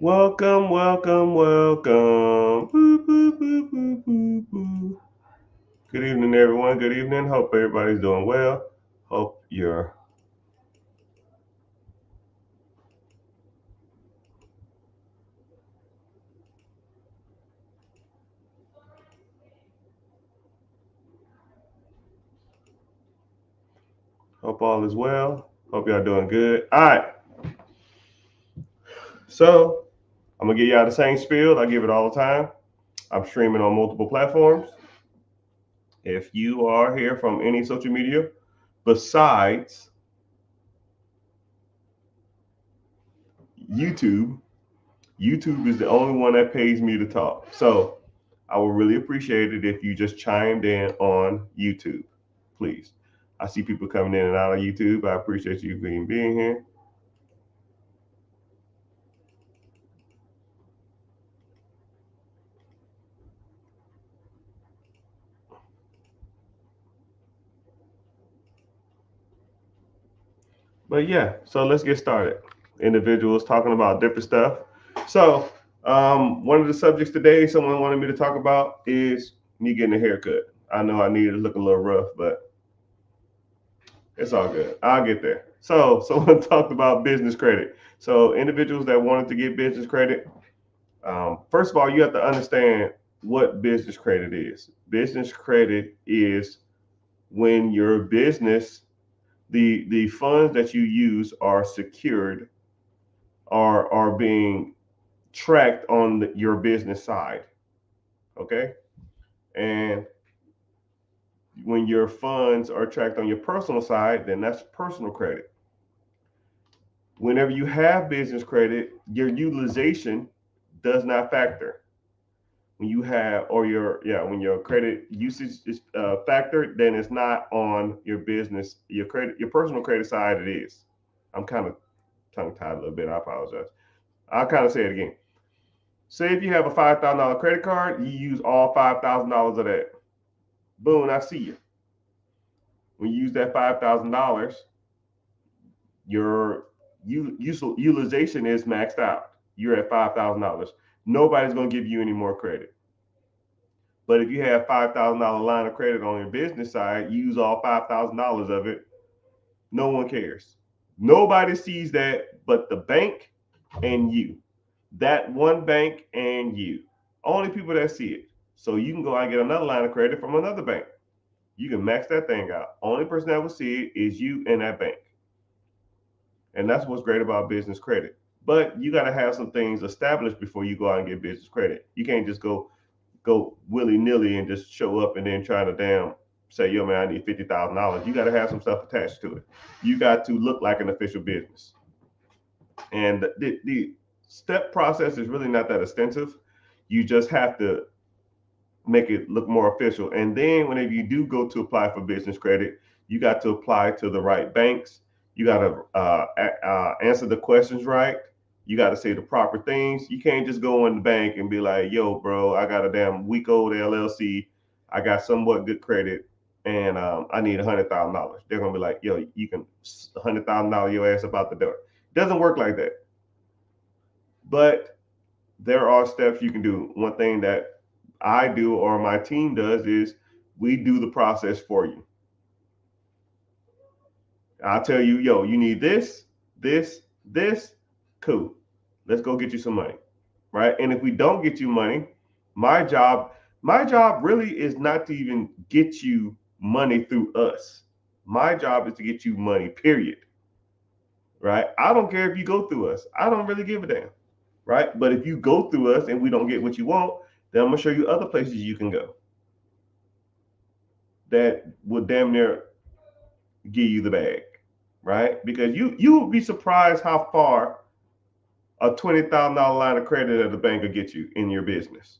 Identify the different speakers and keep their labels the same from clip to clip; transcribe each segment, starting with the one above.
Speaker 1: Welcome, welcome, welcome. Boo, boo, boo, boo, boo, boo. Good evening, everyone. Good evening. Hope everybody's doing well. Hope all is well. Hope y'all doing good. All right. So I'm gonna give y'all the same spiel. I give it all the time. I'm streaming on multiple platforms. If you are here from any social media besides YouTube, YouTube is the only one that pays me to talk. So I would really appreciate it if you just chimed in on YouTube, please. I see people coming in and out of YouTube. I appreciate you being here. But yeah, so let's get started. Individuals talking about different stuff. So one of the subjects today someone wanted me to talk about is me getting a haircut. I know I need to look a little rough, but it's all good. I'll get there. So someone talked about business credit. So individuals that wanted to get business credit, first of all, you have to understand what business credit is. Business credit is when your business, the funds that you use are secured, are being tracked on your business side. Okay, and when your funds are tracked on your personal side, then that's personal credit. Whenever you have business credit, your utilization does not factor. When you have, or your, yeah, when your credit usage is factored, then it's not on your business, your credit, your personal credit side. It is. I'm kind of tongue tied a little bit. I apologize. I'll kind of say it again. Say if you have a $5,000 credit card, you use all $5,000 of that. Boom, I see you. When you use that $5,000, your utilization is maxed out. You're at $5,000. Nobody's going to give you any more credit. But if you have $5,000 line of credit on your business side, you use all $5,000 of it. No one cares. Nobody sees that but the bank and you. That one bank and you. Only people that see it. So you can go out and get another line of credit from another bank. You can max that thing out. Only person that will see it is you and that bank. And that's what's great about business credit. But you got to have some things established before you go out and get business credit. You can't just go willy nilly and just show up and then try to say, yo man, I need $50,000. You got to have some stuff attached to it. You got to look like an official business. And the step process is really not that extensive. You just have to make it look more official. And then whenever you do go to apply for business credit, you got to apply to the right banks. You got to answer the questions right. You got to say the proper things. You can't just go in the bank and be like, yo, bro, I got a damn week old LLC. I got somewhat good credit and I need $100,000. They're going to be like, yo, you can $100,000 your ass about the door. It doesn't work like that. But there are steps you can do. One thing that I do or my team does is we do the process for you. I'll tell you, yo, you need this, this. Cool. Let's go get you some money. Right? And if we don't get you money, my job, my job really is not to even get you money through us. My job is to get you money, period. Right? I don't care if you go through us. I don't really give a damn. Right? But if you go through us and we don't get what you want, then I'm gonna show you other places you can go that will damn near give you the bag, right? Because you will be surprised how far a $20,000 line of credit at the bank will get you in your business,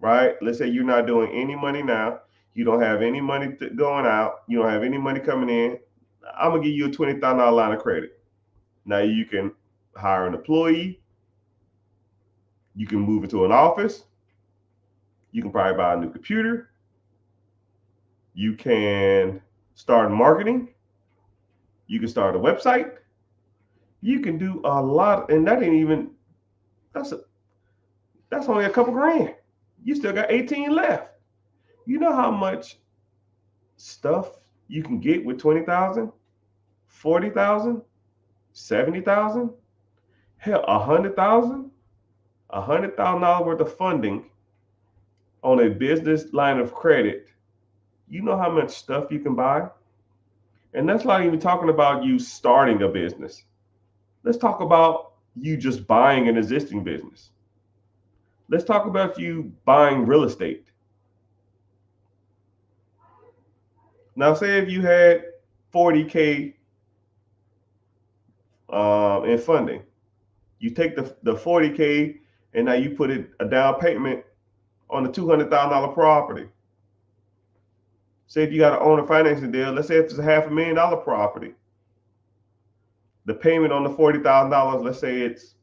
Speaker 1: right? Let's say you're not doing any money now, you don't have any money going out, you don't have any money coming in. I'm gonna give you a $20,000 line of credit. Now you can hire an employee, you can move into an office, you can probably buy a new computer, you can start marketing, you can start a website, you can do a lot, and that ain't even That's only a couple grand. You still got 18 left. You know how much stuff you can get with 20,000, 40,000, 70,000, hell, $100,000 worth of funding on a business line of credit. You know how much stuff you can buy? And that's not even talking about you starting a business. Let's talk about you just buying an existing business. Let's talk about you buying real estate. Now, say if you had 40K in funding, you take the 40K and now you put it a down payment on the $200,000 property. Say if you got an owner financing deal, let's say if it's a $500,000 property, the payment on the $40,000, let's say it's,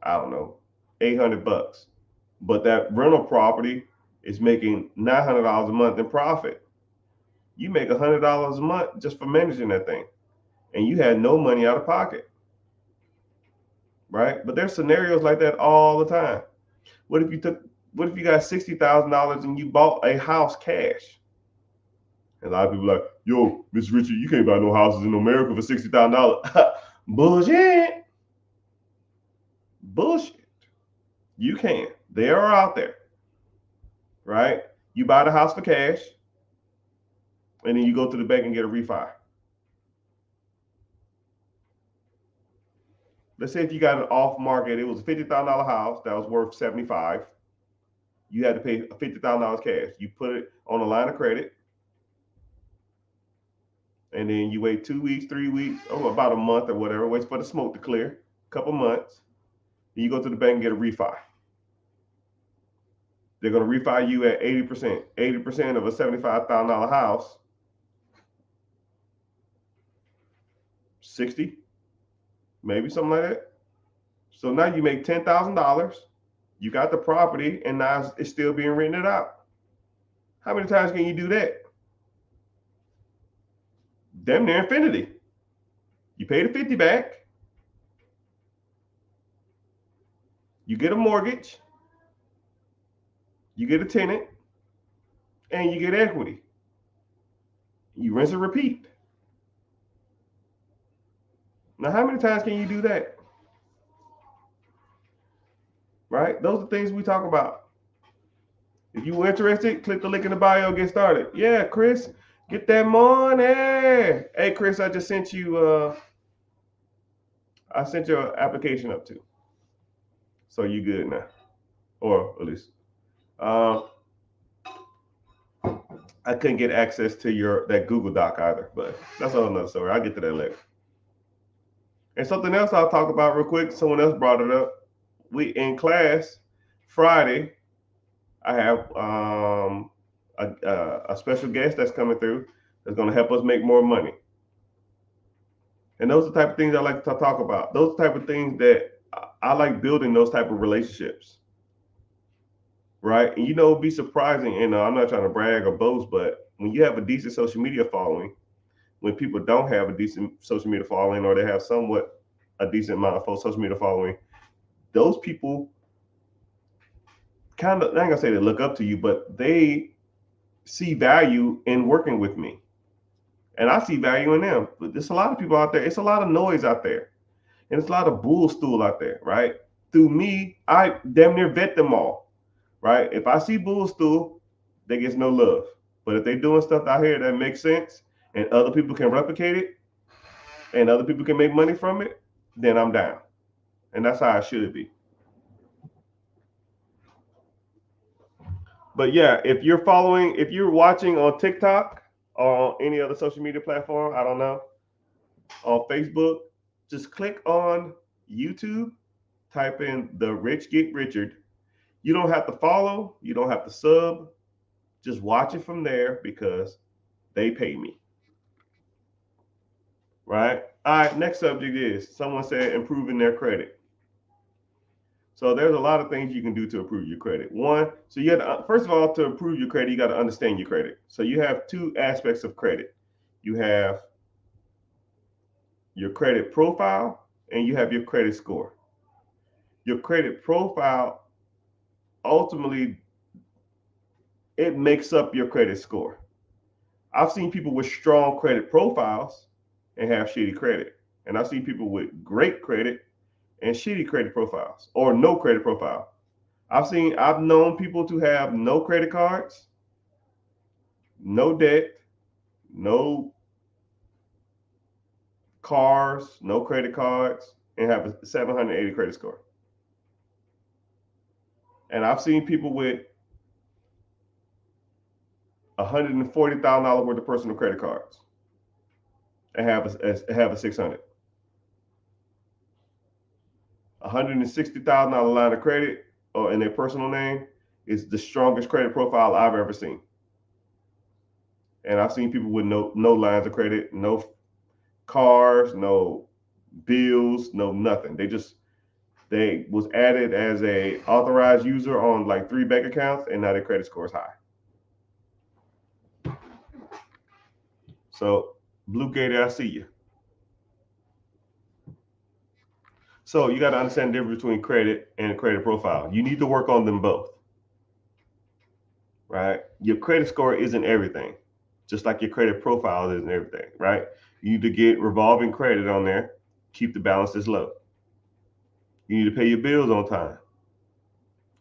Speaker 1: I don't know, $800, but that rental property is making $900 a month in profit. You make $100 a month just for managing that thing, and you had no money out of pocket, right? But there's scenarios like that all the time. What if you got $60,000 and you bought a house cash? And a lot of people are like, yo, Mr. Richard, you can't buy no houses in America for $60,000. Bullshit. Bullshit. You can. They are out there, right? You buy the house for cash, and then you go to the bank and get a refi. Let's say if you got an off market, it was a $50,000 house that was worth 75. You had to pay $50,000 cash. You put it on a line of credit, and then you wait 2 weeks, 3 weeks, or about a month or whatever, waits for the smoke to clear, a couple months. Then you go to the bank and get a refi. They're going to refi you at 80%. 80% of a $75,000 house, 60, maybe something like that. So now you make $10,000. You got the property, and now it's still being rented out. How many times can you do that? Damn near infinity. You pay the 50 back. You get a mortgage. You get a tenant, and you get equity. You rinse and repeat. Now, how many times can you do that? Right? Those are things we talk about. If you're interested, click the link in the bio, get started. Yeah, Chris, get that money. Hey, Chris, I just sent you I sent your application up too. So you good now. Or at least I couldn't get access to that Google Doc either, but that's a whole nother story. I'll get to that later. And something else I'll talk about real quick, someone else brought it up. We in class Friday, I have a special guest that's coming through that's going to help us make more money. And those are the type of things I like to talk about. Those type of things that I like building, those type of relationships. Right? And it'd be surprising, and I'm not trying to brag or boast, but when you have a decent social media following, when people don't have a decent social media following, or they have somewhat a decent amount of social media following, those people kind of, I ain't gonna say they look up to you, but they see value in working with me. And I see value in them. But there's a lot of people out there. It's a lot of noise out there. And it's a lot of bull stool out there, right? Through me, I damn near vet them all. Right? If I see bull stool, they get no love. But if they're doing stuff out here that makes sense and other people can replicate it and other people can make money from it, then I'm down. And that's how it should be. But yeah, if you're watching on TikTok or any other social media platform, I don't know, on Facebook, just click on YouTube, type in The Rich Get Richard. You don't have to follow, you don't have to sub, just watch it from there because they pay me. Right? All right, next subject is someone said improving their credit. So there's a lot of things you can do to improve your credit. One, so you have to, first of all, to improve your credit, you got to understand your credit. So you have two aspects of credit. You have your credit profile and you have your credit score. Your credit profile ultimately it makes up your credit score. I've seen people with strong credit profiles and have shitty credit. And I've seen people with great credit and shitty credit profiles or no credit profile. I've known people to have no credit cards, no debt, no cars, no credit cards, and have a 780 credit score. And I've seen people with $140,000 worth of personal credit cards and have a 600. $160,000 line of credit or in their personal name is the strongest credit profile I've ever seen. And I've seen people with no lines of credit, no cars, no bills, no nothing. They was added as a authorized user on like 3 bank accounts, and now their credit score is high. So Blue Gator, I see you. So you got to understand the difference between credit and credit profile. You need to work on them both, right? Your credit score isn't everything, just like your credit profile isn't everything, right? You need to get revolving credit on there, keep the balances low. You need to pay your bills on time.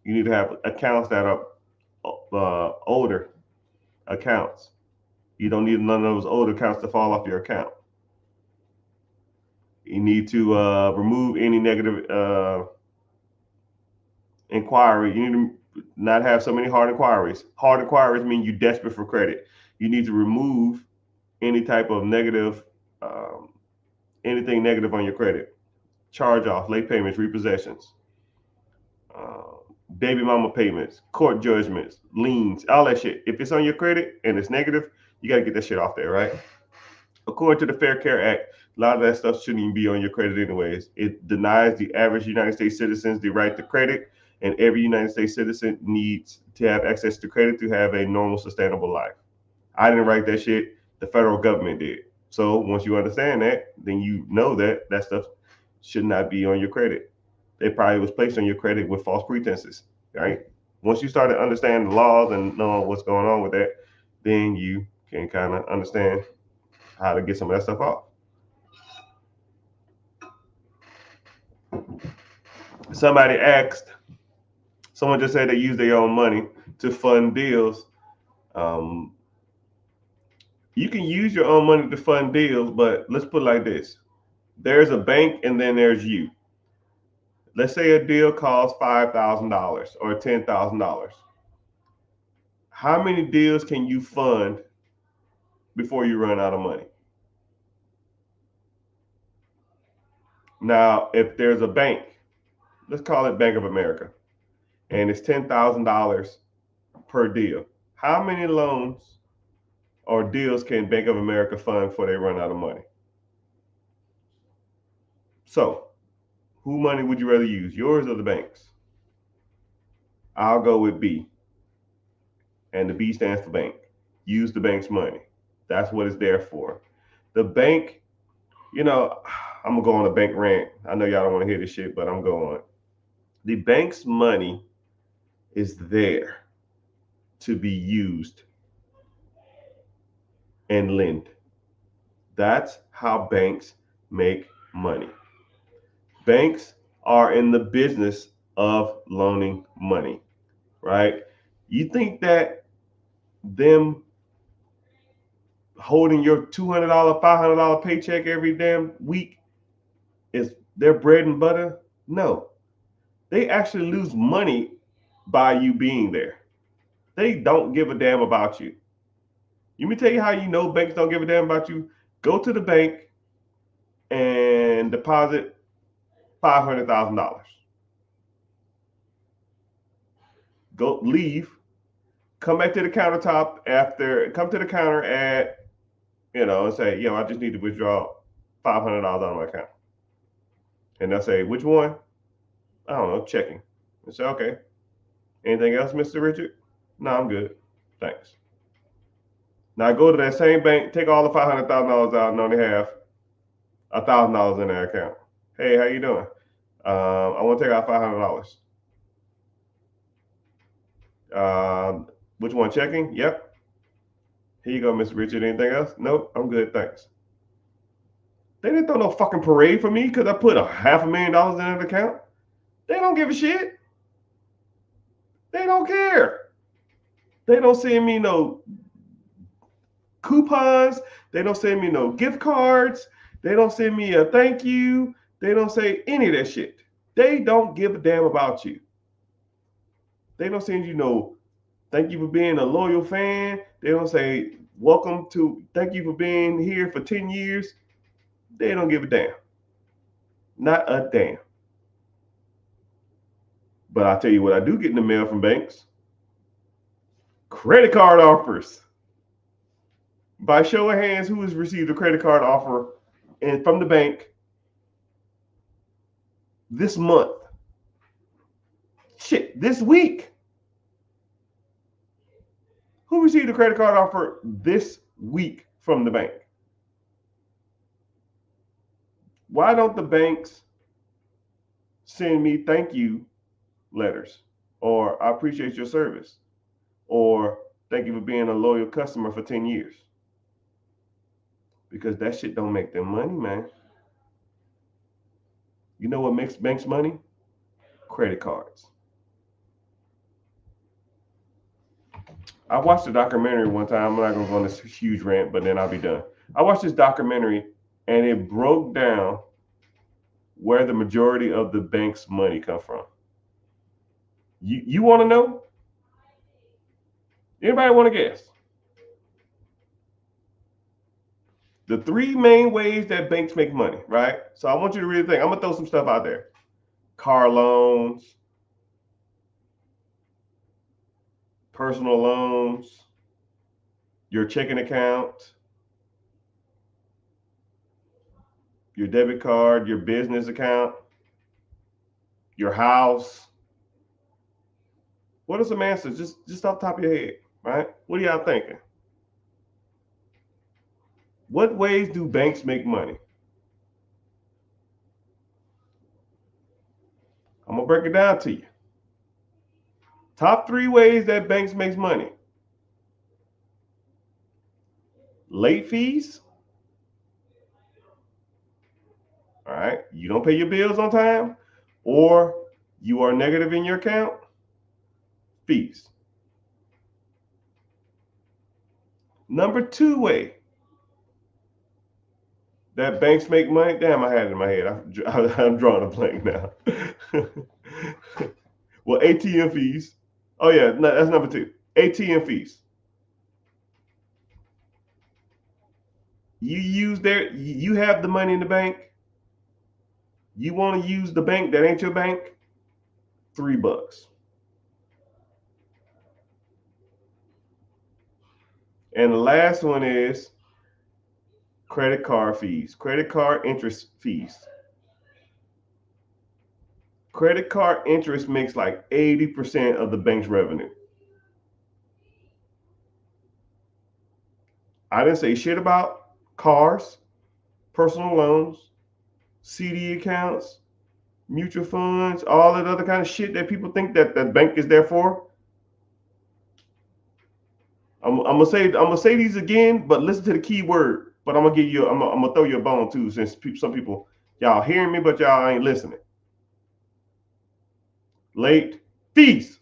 Speaker 1: You need to have accounts that are older accounts. You don't need none of those old accounts to fall off your account. You need to remove any negative inquiry. You need to not have so many hard inquiries. Hard inquiries mean you're desperate for credit. You need to remove any type of negative, anything negative on your credit. Charge off, late payments, repossessions, baby mama payments, court judgments, liens, all that shit. If it's on your credit and it's negative, you got to get that shit off there, right? According to the Fair Care Act, a lot of that stuff shouldn't even be on your credit anyways. It denies the average United States citizens the right to credit, and every United States citizen needs to have access to credit to have a normal, sustainable life. I didn't write that shit. The federal government did. So once you understand that, then you know that that stuff should not be on your credit. It probably was placed on your credit with false pretenses, right? Once you start to understand the laws and know what's going on with that, then you can kind of understand how to get some of that stuff off. Somebody asked, someone just said they use their own money to fund deals. You can use your own money to fund deals, but let's put it like this. There's a bank and then there's you. Let's say a deal costs $5,000 or $10,000. How many deals can you fund before you run out of money? Now, if there's a bank, let's call it Bank of America, and it's $10,000 per deal. How many loans or deals can Bank of America fund before they run out of money? So, who money would you rather use, yours or the bank's? I'll go with B, and the B stands for bank. Use the bank's money. That's what it's there for. The bank, I'm gonna go on a bank rant. I know y'all don't want to hear this shit, but I'm going. The bank's money is there to be used and lend. That's how banks make money. Banks are in the business of loaning money, right? You think that them holding your $200, $500 paycheck every damn week is their bread and butter? No. They actually lose money by you being there. They don't give a damn about you. Let me tell you how you know banks don't give a damn about you. Go to the bank and deposit $500,000. Go leave, come back to the countertop come to the counter at, and say, I just need to withdraw $500 out of my account. And they'll say, which one? I don't know, checking. And say, okay. Anything else, Mr. Richard? No, I'm good. Thanks. Now go to that same bank, take all the $500,000 out and only have $1,000 in their account. Hey, how you doing? I want to take out $500. Which one? Checking? Yep. Here you go, Mr. Richard. Anything else? Nope. I'm good. Thanks. They didn't throw no fucking parade for me because I put $500,000 in an account. They don't give a shit. They don't care. They don't send me no coupons. They don't send me no gift cards. They don't send me a thank you. They don't say any of that shit. They don't give a damn about you. They don't send you no thank you for being a loyal fan. They don't say thank you for being here for 10 years. They don't give a damn. Not a damn. But I'll tell you what I do get in the mail from banks. Credit card offers. By show of hands, who has received a credit card offer from the bank this month? Shit, this week. Who received a credit card offer this week from the bank? Why don't the banks send me thank you letters, or I appreciate your service, or thank you for being a loyal customer for 10 years? Because that shit don't make them money, man. You know what makes banks money? Credit cards. I watched a documentary one time. I'm not going to go on this huge rant, but then I'll be done. I watched this documentary, and it broke down where the majority of the bank's money come from. You want to know? Anybody want to guess? The 3 main ways that banks make money, right? So I want you to really think. I'm going to throw some stuff out there. Car loans, personal loans, your checking account, your debit card, your business account, your house. What are some answers? Just off the top of your head, right? What are y'all thinking? What ways do banks make money? I'm going to break it down to you. Top 3 ways that banks makes money. Late fees. All right. You don't pay your bills on time, or you are negative in your account. Fees. Number 2 way that banks make money. Damn, I had it in my head. I'm drawing a blank now. Well, ATM fees. Oh yeah, no, that's number 2. ATM fees. You have the money in the bank. You want to use the bank that ain't your bank? $3. And the last one is credit card fees, credit card interest fees. Credit card interest makes like 80% of the bank's revenue. I didn't say shit about cars, personal loans, CD accounts, mutual funds, all that other kind of shit that people think that the bank is there for. I'm gonna say these again, but listen to the key word. But I'm gonna throw you a bone too, since some people y'all hearing me, but y'all ain't listening. Late fees,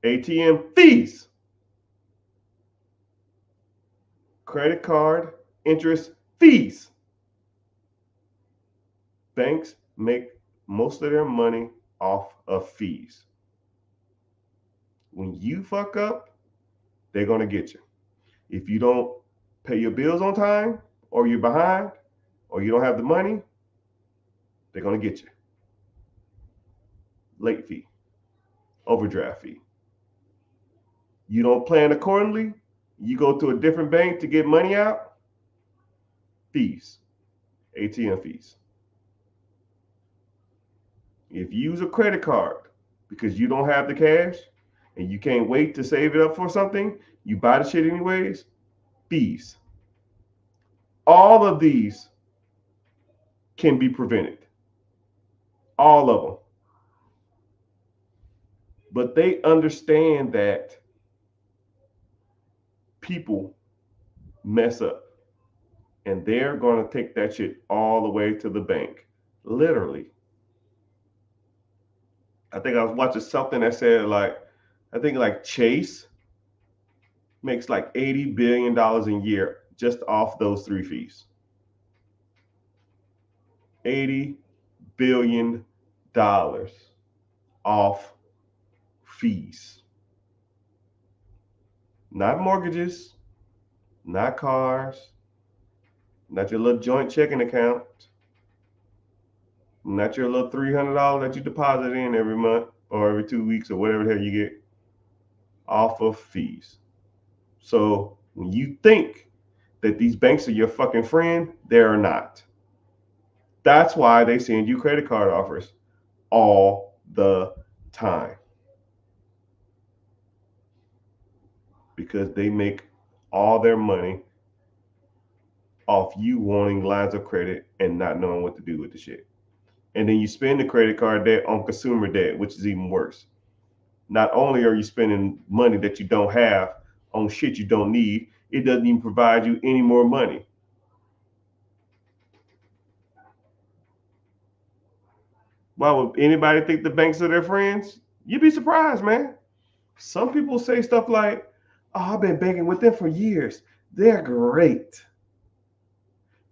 Speaker 1: ATM fees, credit card interest fees. Banks make most of their money off of fees. When you fuck up, they're gonna get you. If you don't pay your bills on time, or you're behind, or you don't have the money, they're gonna get you. Late fee, overdraft fee. You don't plan accordingly, you go to a different bank to get money out, fees, ATM fees. If you use a credit card because you don't have the cash and you can't wait to save it up for something, you buy the shit anyways, fees. All of these can be prevented. All of them. But they understand that people mess up. And they're going to take that shit all the way to the bank. Literally. I think I was watching something that said like, I think like Chase makes like $80 billion a year just off those three fees. $80 billion off fees. Not mortgages, not cars, not your little joint checking account, not your little $300 that you deposit in every month or every 2 weeks or whatever the hell you get, off of fees. So when you think that these banks are your fucking friend, they're not. That's why they send you credit card offers all the time. Because they make all their money off you wanting lines of credit and not knowing what to do with the shit. And then you spend the credit card debt on consumer debt, which is even worse. Not only are you spending money that you don't have on shit you don't need, it doesn't even provide you any more money. Why would anybody think the banks are their friends? You'd be surprised, man. Some people say stuff like, "Oh, I've been banking with them for years. They're great.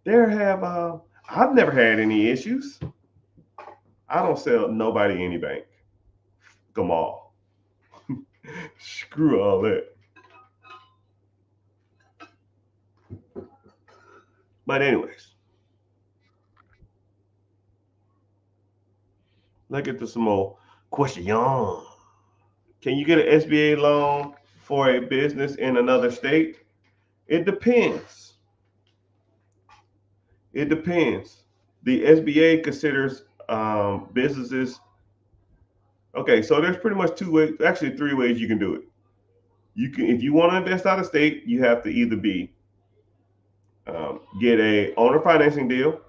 Speaker 1: I've never had any issues. I don't sell nobody any bank. Come on." Screw all that. But anyways, let's get to some more question. Can you get an SBA loan for a business in another state? It depends. It depends. The SBA considers businesses. Okay, so there's pretty much two ways, actually three ways you can do it. You can, if you want to invest out of state, you have to either be get a owner financing deal.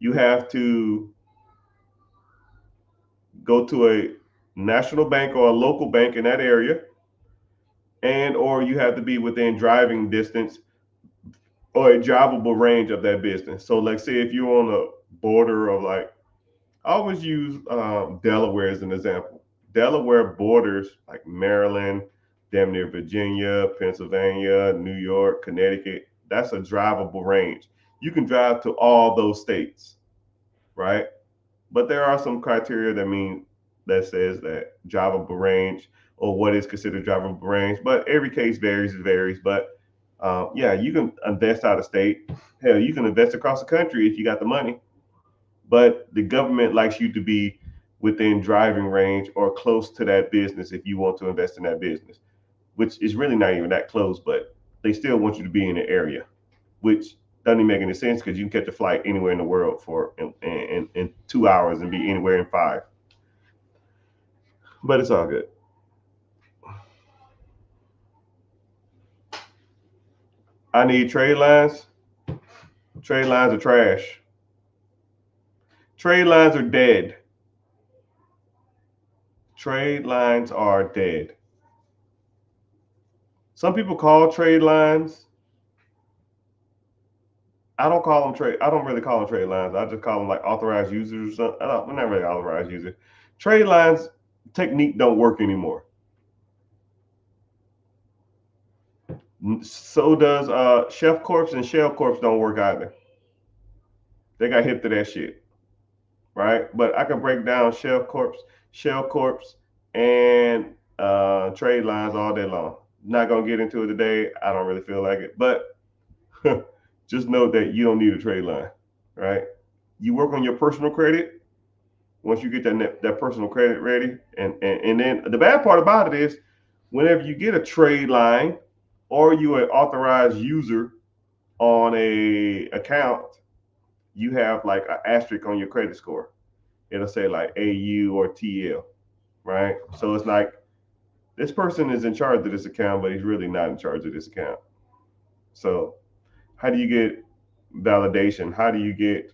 Speaker 1: You have to go to a national bank or a local bank in that area, and or you have to be within driving distance or a drivable range of that business. So, like, say if you're on the border of like, I always use Delaware as an example. Delaware borders like Maryland, damn near Virginia, Pennsylvania, New York, Connecticut. That's a drivable range. You can drive to all those states, right? But there are some criteria that says that drivable range or what is considered drivable range. But every case varies. But yeah, you can invest out of state. Hell, you can invest across the country if you got the money. But the government likes you to be within driving range or close to that business if you want to invest in that business, which is really not even that close, but they still want you to be in the area, which doesn't even make any sense because you can catch a flight anywhere in the world for in 2 hours and be anywhere in 5. But it's all good. I need trade lines. Trade lines are trash. Trade lines are dead. Trade lines are dead. Some people call trade lines. I don't call them trade. I don't really call them trade lines. I just call them like authorized users or something. I'm not really authorized user. Trade lines technique don't work anymore. So does Chef Corps and Shell Corps don't work either. They got hip to that shit, right? But I can break down Shell Corps, and trade lines all day long. Not gonna get into it today. I don't really feel like it, but just know that you don't need a trade line, right? You work on your personal credit. Once you get that personal credit ready, and then the bad part about it is, whenever you get a trade line or you an authorized user on a account, you have like an asterisk on your credit score. It'll say like AU or TL, right? So it's like this person is in charge of this account, but he's really not in charge of this account. So how do you get validation? How do you get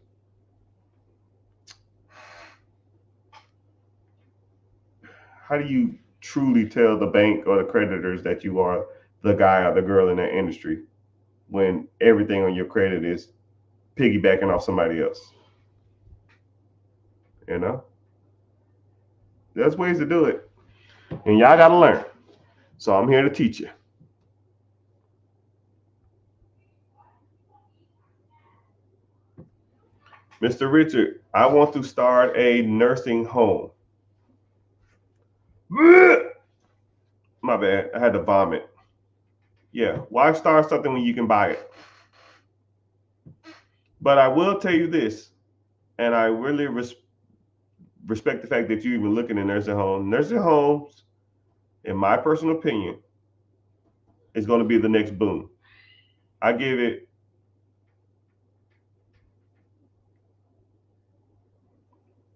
Speaker 1: how do you truly tell the bank or the creditors that you are the guy or the girl in that industry when everything on your credit is piggybacking off somebody else? You know, there's ways to do it, and y'all got to learn. So I'm here to teach you. Mr. Richard, I want to start a nursing home. My bad. I had to vomit. Yeah. Why start something when you can buy it? But I will tell you this, and I really respect the fact that you even looking at nursing homes. Nursing homes, in my personal opinion, is going to be the next boom. I give it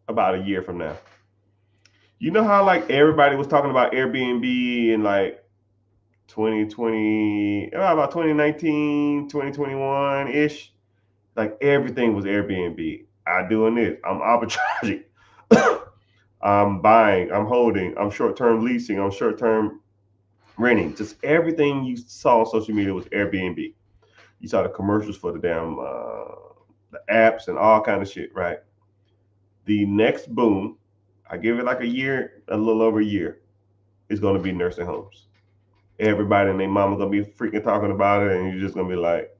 Speaker 1: about a year from now. You know how like everybody was talking about Airbnb in like 2020, about 2019, 2021 ish. Like everything was Airbnb. I'm doing this. I'm arbitraging. I'm buying. I'm holding. I'm short term leasing. I'm short term renting. Just everything you saw on social media was Airbnb. You saw the commercials for the damn the apps and all kind of shit, right? The next boom, I give it like a year, a little over a year, is going to be nursing homes. Everybody and their mama's gonna be freaking talking about it, and you're just gonna be like,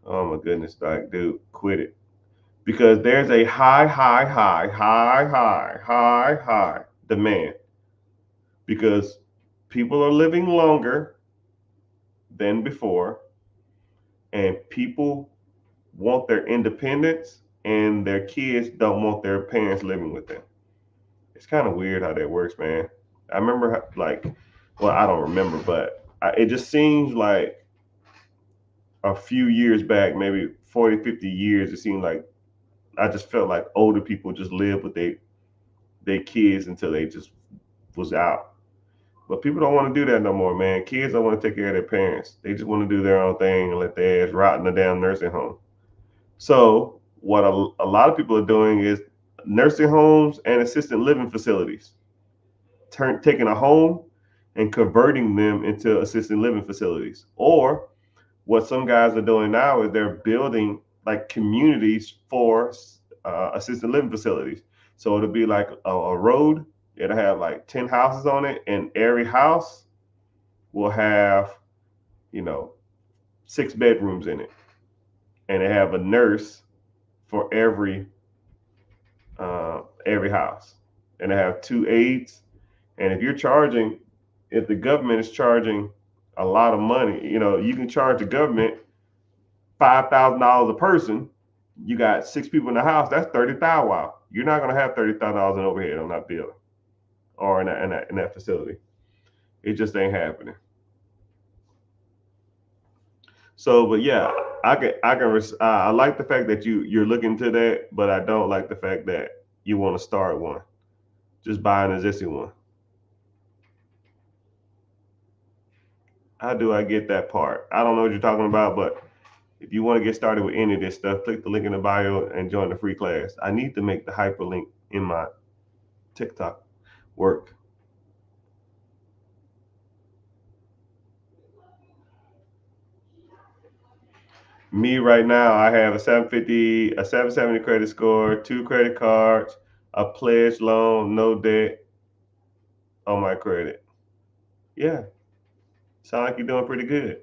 Speaker 1: "Oh my goodness, like, dude, quit it." Because there's a high demand because people are living longer than before and people want their independence and their kids don't want their parents living with them. It's kind of weird how that works, man. I remember like, well, I don't remember, but it just seems like a few years back, maybe 40, 50 years, it seemed like I just felt like older people just lived with their kids until they just was out. But people don't want to do that no more, man. Kids don't want to take care of their parents. They just want to do their own thing and let their ass rot in the damn nursing home. So what a lot of people are doing is nursing homes and assisted living facilities, taking a home and converting them into assisted living facilities. Or what some guys are doing now is they're building like communities for assisted living facilities. So it'll be like a road. It'll have like 10 houses on it, and every house will have, you know, 6 bedrooms in it. And they have a nurse for every house. And they have 2 aides. And if the government is charging a lot of money, you know, you can charge the government $5,000 a person. You got 6 people in the house. That's 30,000. Wow, you're not gonna have $30,000 in overhead on that building or in that facility. It just ain't happening. So, but yeah, I like the fact that you're looking to that, but I don't like the fact that you want to start one. Just buy an existing one. How do I get that part? I don't know what you're talking about, but if you want to get started with any of this stuff, click the link in the bio and join the free class. I need to make the hyperlink in my TikTok work. Me right now, I have a 750, a 770 credit score, 2 credit cards, a pledge loan, no debt on my credit. Yeah, sound like you're doing pretty good.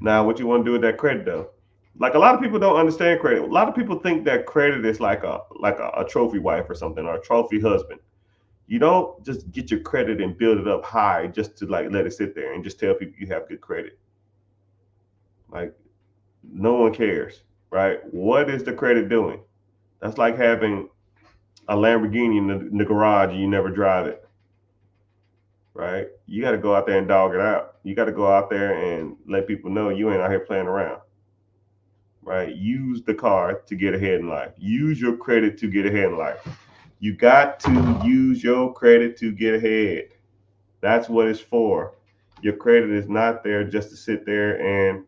Speaker 1: Now, what you want to do with that credit though? Like a lot of people don't understand credit. A lot of people think that credit is like a trophy wife or something or a trophy husband. You don't just get your credit and build it up high just to like let it sit there and just tell people you have good credit. Like no one cares, right? What is the credit doing? That's like having a Lamborghini in the garage and you never drive it, right? You got to go out there and dog it out. You got to go out there and let people know you ain't out here playing around, right? Use the car to get ahead in life. Use your credit to get ahead in life. You got to use your credit to get ahead. That's what it's for. Your credit is not there just to sit there and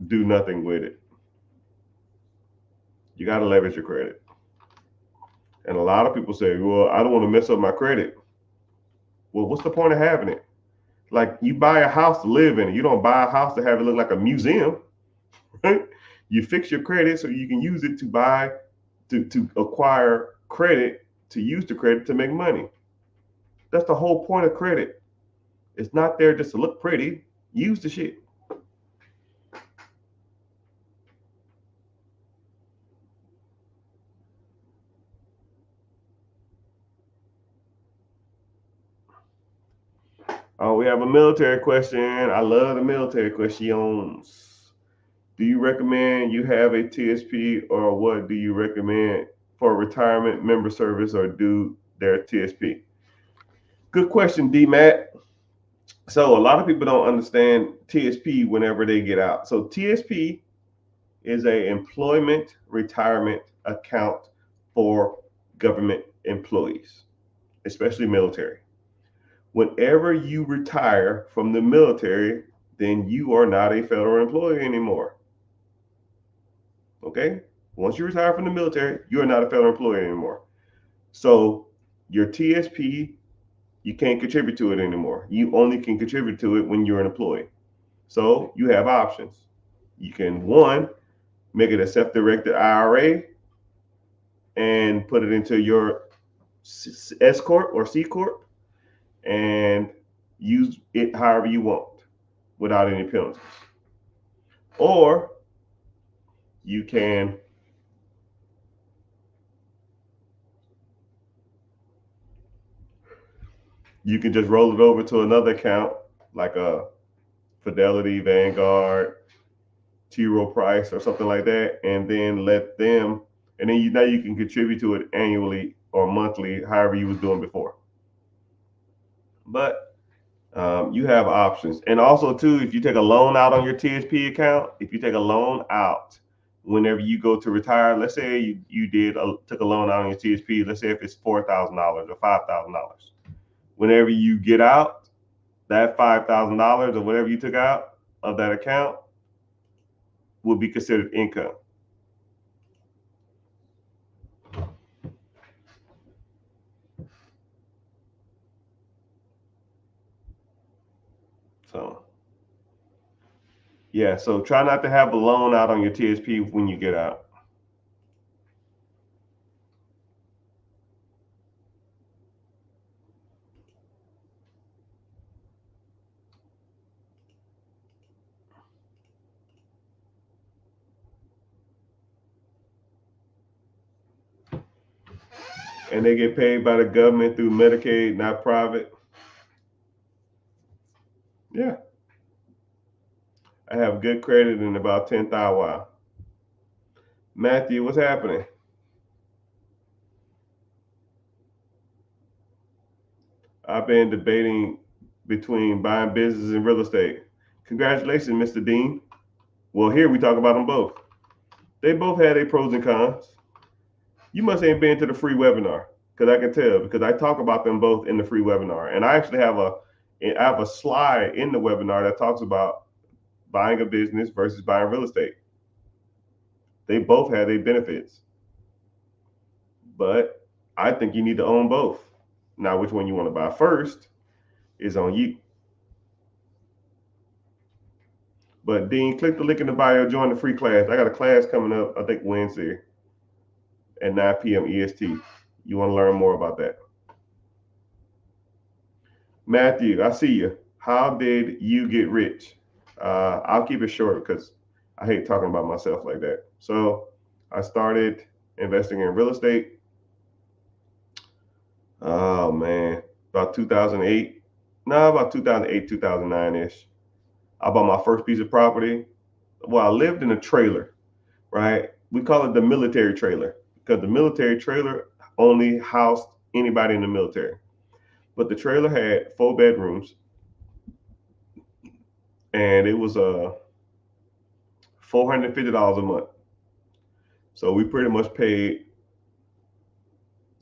Speaker 1: do nothing with it. You got to leverage your credit. And a lot of people say, well, I don't want to mess up my credit. Well, what's the point of having it? Like, you buy a house to live in it. You don't buy a house to have it look like a museum, right? You fix your credit so you can use it to buy, to acquire credit, to use the credit to make money. That's the whole point of credit. It's not there just to look pretty. Use the shit. Oh, we have a military question. I love the military questions. Do you recommend you have a TSP, or what do you recommend for retirement, member service, or do their TSP? Good question, D Matt. So a lot of people don't understand TSP whenever they get out. So TSP is a employment retirement account for government employees, especially military. Whenever you retire from the military, then you are not a federal employee anymore. Okay? Once you retire from the military, you are not a federal employee anymore. So your TSP, you can't contribute to it anymore. You only can contribute to it when you're an employee. So you have options. You can, one, make it a self-directed IRA and put it into your S corp or C corp and use it however you want without any penalties. Or you can just roll it over to another account like a Fidelity, Vanguard, T. Rowe Price, or something like that, and then let them, and then now you can contribute to it annually or monthly, however you was doing before. But you have options. And also, too, if you take a loan out on your TSP account, if you take a loan out whenever you go to retire, let's say took a loan out on your TSP, let's say if it's $4,000 or $5,000. Whenever you get out, that $5,000 or whatever you took out of that account will be considered income. So, yeah, so try not to have a loan out on your TSP when you get out. And they get paid by the government through Medicaid, not private. Yeah. I have good credit and about 10,000. Wow. Matthew, what's happening? I've been debating between buying business and real estate. Congratulations, Mr. Dean. Well, here we talk about them both. They both had their pros and cons. You must ain't been to the free webinar because I can tell because I talk about them both in the free webinar. And I actually have a slide in the webinar that talks about buying a business versus buying real estate. They both have their benefits. But I think you need to own both. Now, which one you want to buy first is on you. But Dean, click the link in the bio, join the free class. I got a class coming up, I think Wednesday at 9 p.m. EST. You want to learn more about that. Matthew, I see you. How did you get rich? I'll keep it short because I hate talking about myself like that. So I started investing in real estate. Oh man, about 2008. No, about 2008, 2009-ish. I bought my first piece of property. Well, I lived in a trailer, right? We call it the military trailer because the military trailer only housed anybody in the military. But the trailer had 4 bedrooms, and it was $450 a month. So we pretty much paid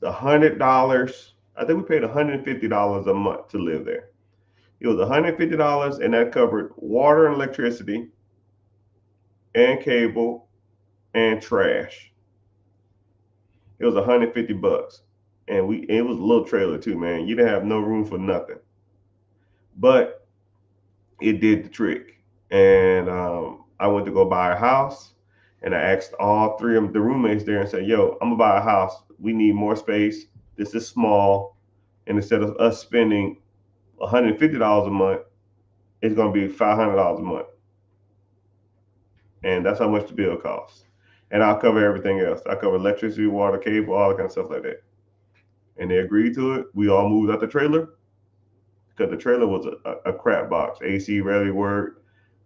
Speaker 1: $100. I think we paid $150 a month to live there. It was $150, and that covered water and electricity, and cable, and trash. It was $150, and it was a little trailer too, man. You didn't have no room for nothing, but it did the trick. And I went to go buy a house, and I asked all three of the roommates there and said, "Yo, I'm gonna buy a house. We need more space. This is small, and instead of us spending $150 a month, it's gonna be $500 a month, and that's how much the bill costs. And I'll cover everything else. I cover electricity, water, cable, all that kind of stuff like that." And they agreed to it. We all moved out the trailer because the trailer was a crap box. AC rarely worked.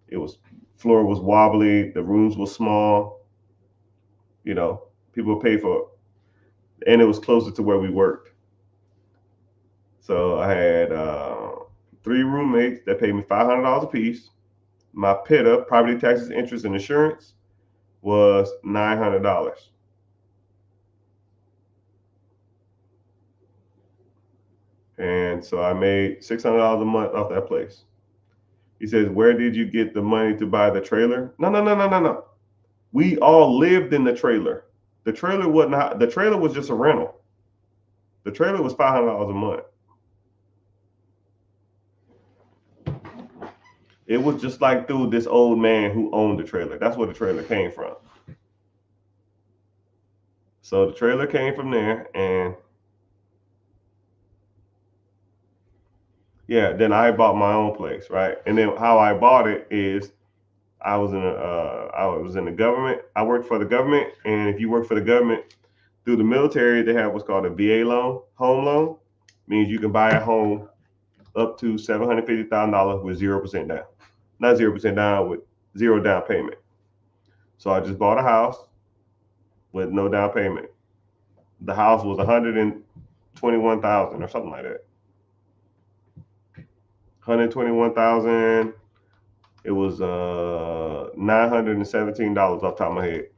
Speaker 1: It was floor was wobbly. The rooms were small. You know, people paid for it, and it was closer to where we worked. So I had three roommates that paid me $500 a piece. My PITA, property taxes, interest, and insurance, was $900. And so I made $600 a month off that place. He says, "Where did you get the money to buy the trailer?" No, no, no, no, no, no. We all lived in the trailer. The trailer wasn't. The trailer was just a rental. The trailer was $500 a month. It was just like through this old man who owned the trailer. That's where the trailer came from. So the trailer came from there, and yeah, then I bought my own place, right? And then how I bought it is I was in the government. I worked for the government, and if you work for the government through the military, they have what's called a VA loan, home loan. Means you can buy a home up to $750,000 with 0% down, not 0% down, with zero down payment. So I just bought a house with no down payment. The house was 121,000 or something like that. 121,000. It was $917 off the top of my head,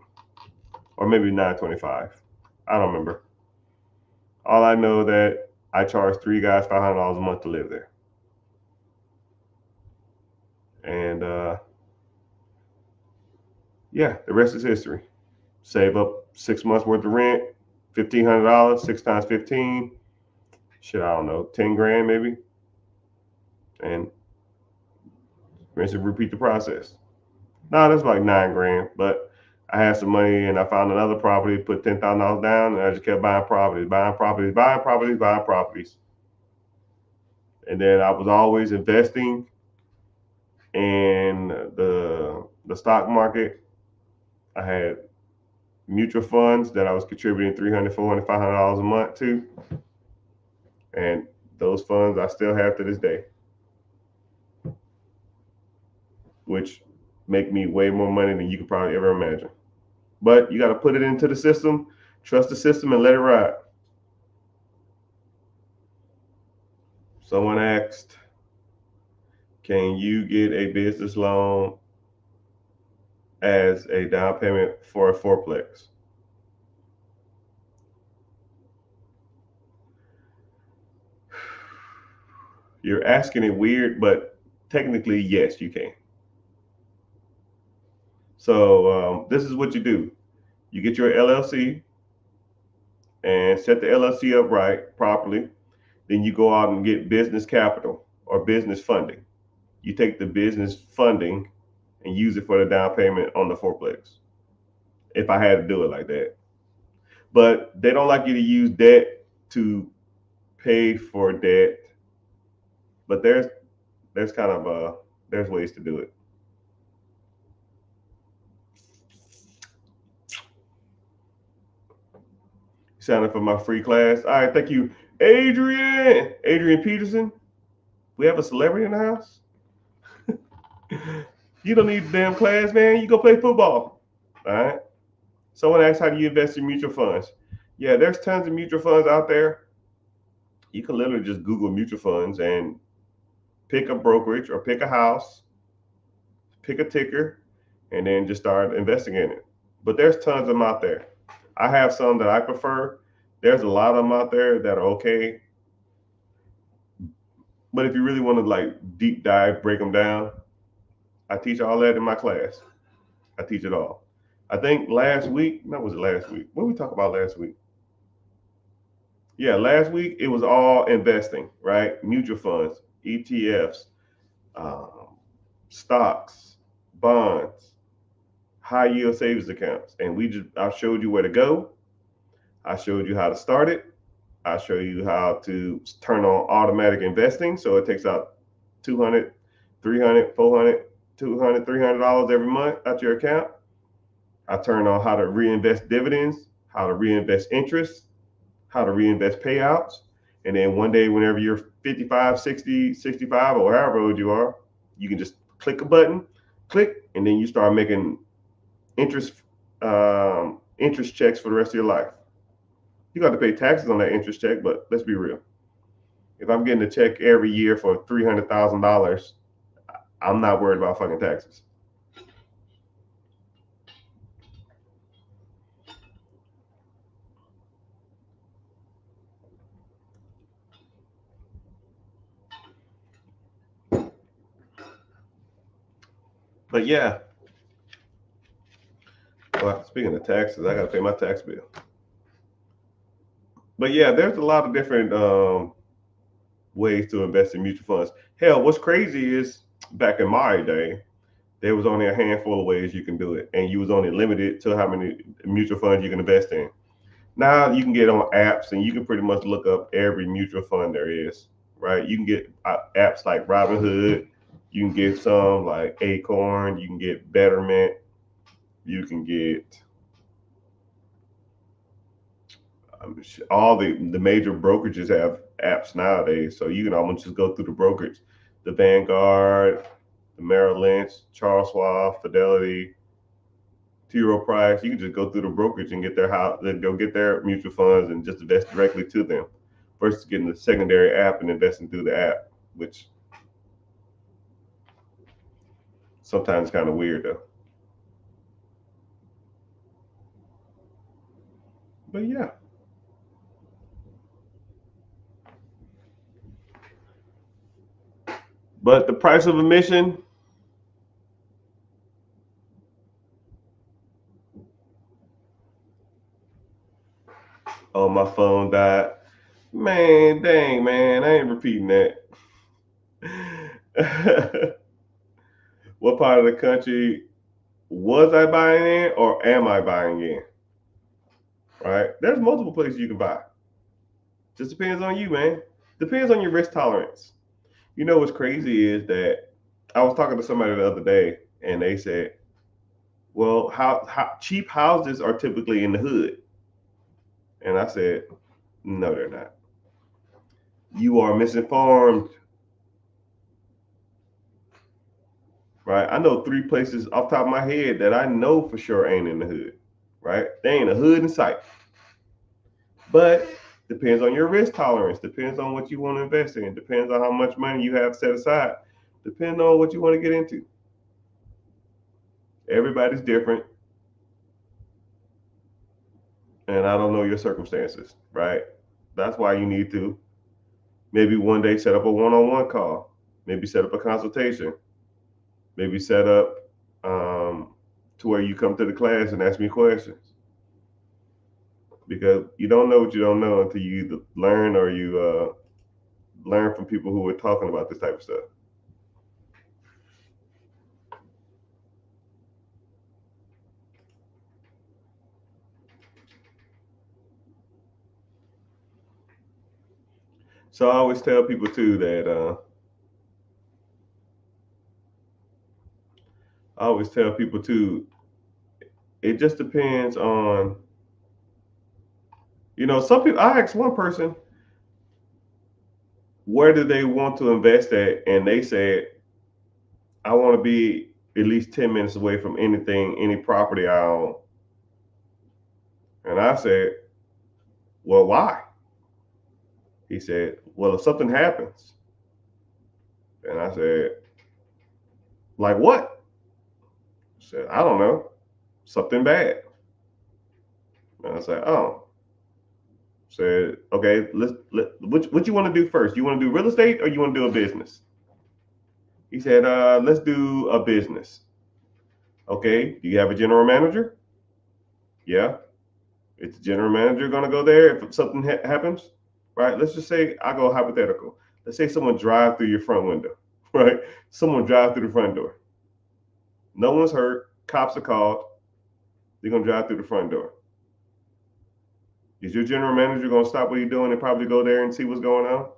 Speaker 1: or maybe 925. I don't remember. All I know that I charged three guys $500 a month to live there, and yeah, the rest is history. Save up 6 months worth of rent, $1,500, six times 15. Shit, I don't know, 10 grand maybe, and rinse and repeat the process. No, that's like 9 grand, but I had some money and I found another property, put $10,000 down, and I just kept buying properties, buying properties, buying properties, buying properties. And then I was always investing in the stock market. I had mutual funds that I was contributing $300, $400, $500 a month to, and those funds I still have to this day, which make me way more money than you could probably ever imagine. But you got to put it into the system, trust the system, and let it ride. Someone asked, "Can you get a business loan as a down payment for a fourplex?" You're asking it weird, but technically, yes, you can. So this is what you do: you get your LLC and set the LLC up right properly. Then you go out and get business capital or business funding. You take the business funding and use it for the down payment on the fourplex. If I had to do it like that, but they don't like you to use debt to pay for debt. But there's kind of there's ways to do it. Sign up for my free class. All right, thank you, Adrian. Adrian Peterson. We have a celebrity in the house. You don't need the damn class, man. You go play football. All right. Someone asked, "How do you invest in mutual funds?" Yeah, there's tons of mutual funds out there. You can literally just Google mutual funds and pick a brokerage or pick a house, pick a ticker, and then just start investing in it. But there's tons of them out there. I have some that I prefer. There's a lot of them out there that are okay. But if you really want to like deep dive, break them down, I teach all that in my class. I teach it all. I think last week, no, was it last week? What did we talk about last week? Yeah, last week it was all investing, right? Mutual funds, ETFs, um, stocks, bonds, high yield savings accounts, and I showed you where to go. I showed you how to start it. I show you how to turn on automatic investing, so it takes out 200, 300, 400, 200, $300 every month out your account. I turn on how to reinvest dividends, how to reinvest interest, how to reinvest payouts. And then one day, whenever you're 55, 60, 65, or however old you are, you can just click a button, click, and then you start making interest interest checks for the rest of your life. You got to pay taxes on that interest check, but let's be real. If I'm getting a check every year for $300,000, I'm not worried about fucking taxes. But yeah, well, speaking of taxes, I got to pay my tax bill. But yeah, there's a lot of different ways to invest in mutual funds. Hell, what's crazy is back in my day, there was only a handful of ways you can do it, and you was only limited to how many mutual funds you can invest in. Now you can get on apps and you can pretty much look up every mutual fund there is, right? You can get apps like Robinhood, you can get some like Acorn, you can get Betterment, you can get all the major brokerages have apps nowadays, so you can almost just go through the brokerage, the Vanguard, the Merrill Lynch, Charles Schwab, Fidelity, T. Rowe Price. You can just go through the brokerage and get their house, go get their mutual funds and just invest directly to them, versus getting the secondary app and investing through the app, which sometimes kind of weird though. But yeah. But the price of admission, oh, my phone died. Man, dang, man, I ain't repeating that. What part of the country was I buying in or am I buying in? Right? There's multiple places you can buy. Just depends on you, man. Depends on your risk tolerance. You know what's crazy is that I was talking to somebody the other day and they said, well, how cheap houses are typically in the hood. And I said, no, they're not. You are misinformed, right? I know three places off the top of my head that I know for sure ain't in the hood, right? They ain't a hood in sight. But depends on your risk tolerance, depends on what you want to invest in, depends on how much money you have set aside, depends on what you want to get into. Everybody's different, and I don't know your circumstances, right? That's why you need to maybe one day set up a one-on-one call, maybe set up a consultation, maybe set up to where you come to the class and ask me questions, because you don't know what you don't know until you either learn or you learn from people who are talking about this type of stuff. So I always tell people too that I always tell people too, it just depends on, some people. I asked one person, where do they want to invest at, and they said, I want to be at least 10 minutes away from anything, any property I own. And I said, well, why? He said, well, if something happens. And I said, like what? He said, I don't know, something bad. And I said, oh. Said, okay, what you want to do first? You want to do real estate or you want to do a business? He said, let's do a business. Okay, do you have a general manager? Yeah. Is the general manager going to go there if something happens? right? Let's just say I go hypothetical. Let's say someone drive through your front window, right? Someone drive through the front door. No one's hurt. Cops are called. They're gonna drive through the front door. Is your general manager gonna stop what he's doing and probably go there and see what's going on?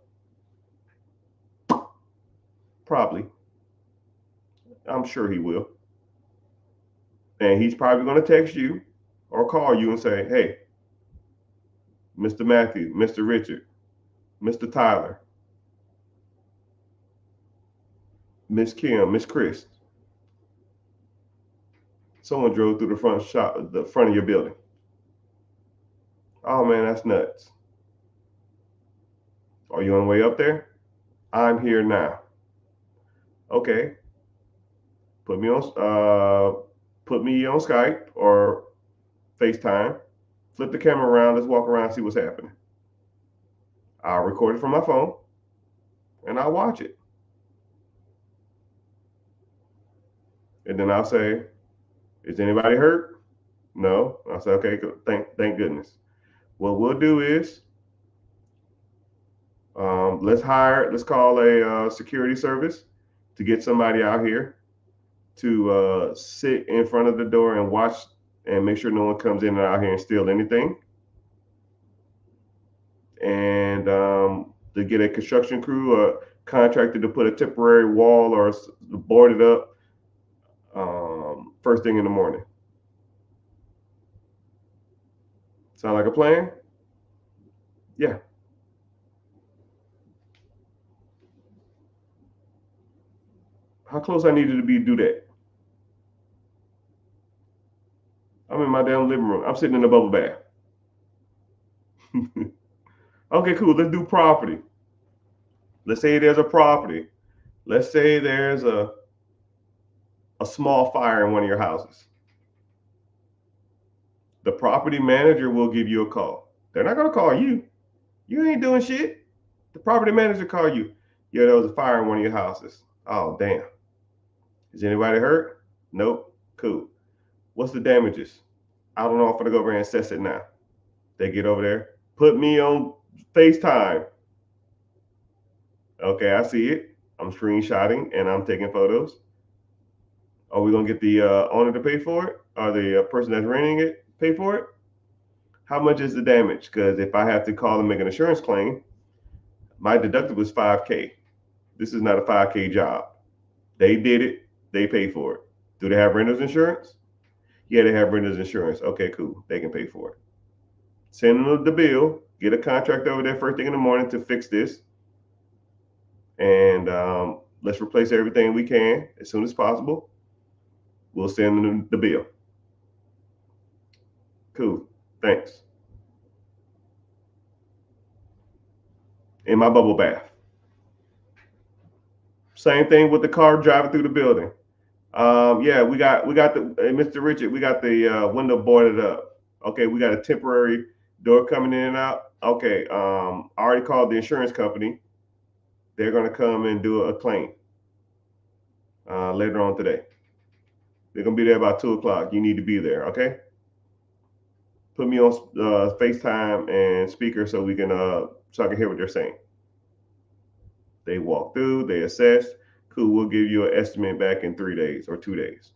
Speaker 1: Probably. I'm sure he will. And he's probably gonna text you or call you and say, hey, Mr. Matthew, Mr. Richard, Mr. Tyler, Miss Kim, Miss Chris, someone drove through the front of your building. Oh man, that's nuts. Are you on the way up there? I'm here now. Okay. Put me on Skype or FaceTime. Flip the camera around. Let's walk around and see what's happening. I'll record it from my phone and I'll watch it. And then I'll say, is anybody hurt? No. I'll say, okay, good. Thank goodness. What we'll do is let's call a security service to get somebody out here to sit in front of the door and watch and make sure no one comes in and out here and steal anything. And to get a construction crew or contractor to put a temporary wall or board it up first thing in the morning. Sound like a plan? Yeah. How close I needed to be to do that? I'm in my damn living room. I'm sitting in a bubble bath. Okay, cool. Let's do property. Let's say there's a property. Let's say there's a small fire in one of your houses. The property manager will give you a call. They're not going to call you. You ain't doing shit. The property manager call you. Yeah, there was a fire in one of your houses. Oh, damn. Is anybody hurt? Nope. Cool. What's the damages? I don't know. I'm going to go over and assess it now. They get over there. Put me on FaceTime. Okay, I see it. I'm screenshotting and I'm taking photos. Are we going to get the owner to pay for it? Or the person that's renting it pay for it? How much is the damage? Because if I have to call and make an insurance claim, my deductible is $5K. This is not a $5K job. They did it. They pay for it. Do they have renter's insurance? Yeah, they have renter's insurance. Okay, cool. They can pay for it. Send them the bill. Get a contract over there first thing in the morning to fix this. And let's replace everything we can as soon as possible. We'll send them the bill. Cool. Thanks. In my bubble bath. Same thing with the car driving through the building. Yeah, we got the Mr. Richard. We got the window boarded up. Okay, we got a temporary door coming in and out. Okay, I already called the insurance company. They're gonna come and do a claim later on today. They're gonna be there about 2:00. You need to be there. Okay. Put me on FaceTime and speaker so we can so I can hear what they're saying. They walk through. They assess. Cool. We'll give you an estimate back in 3 days or 2 days.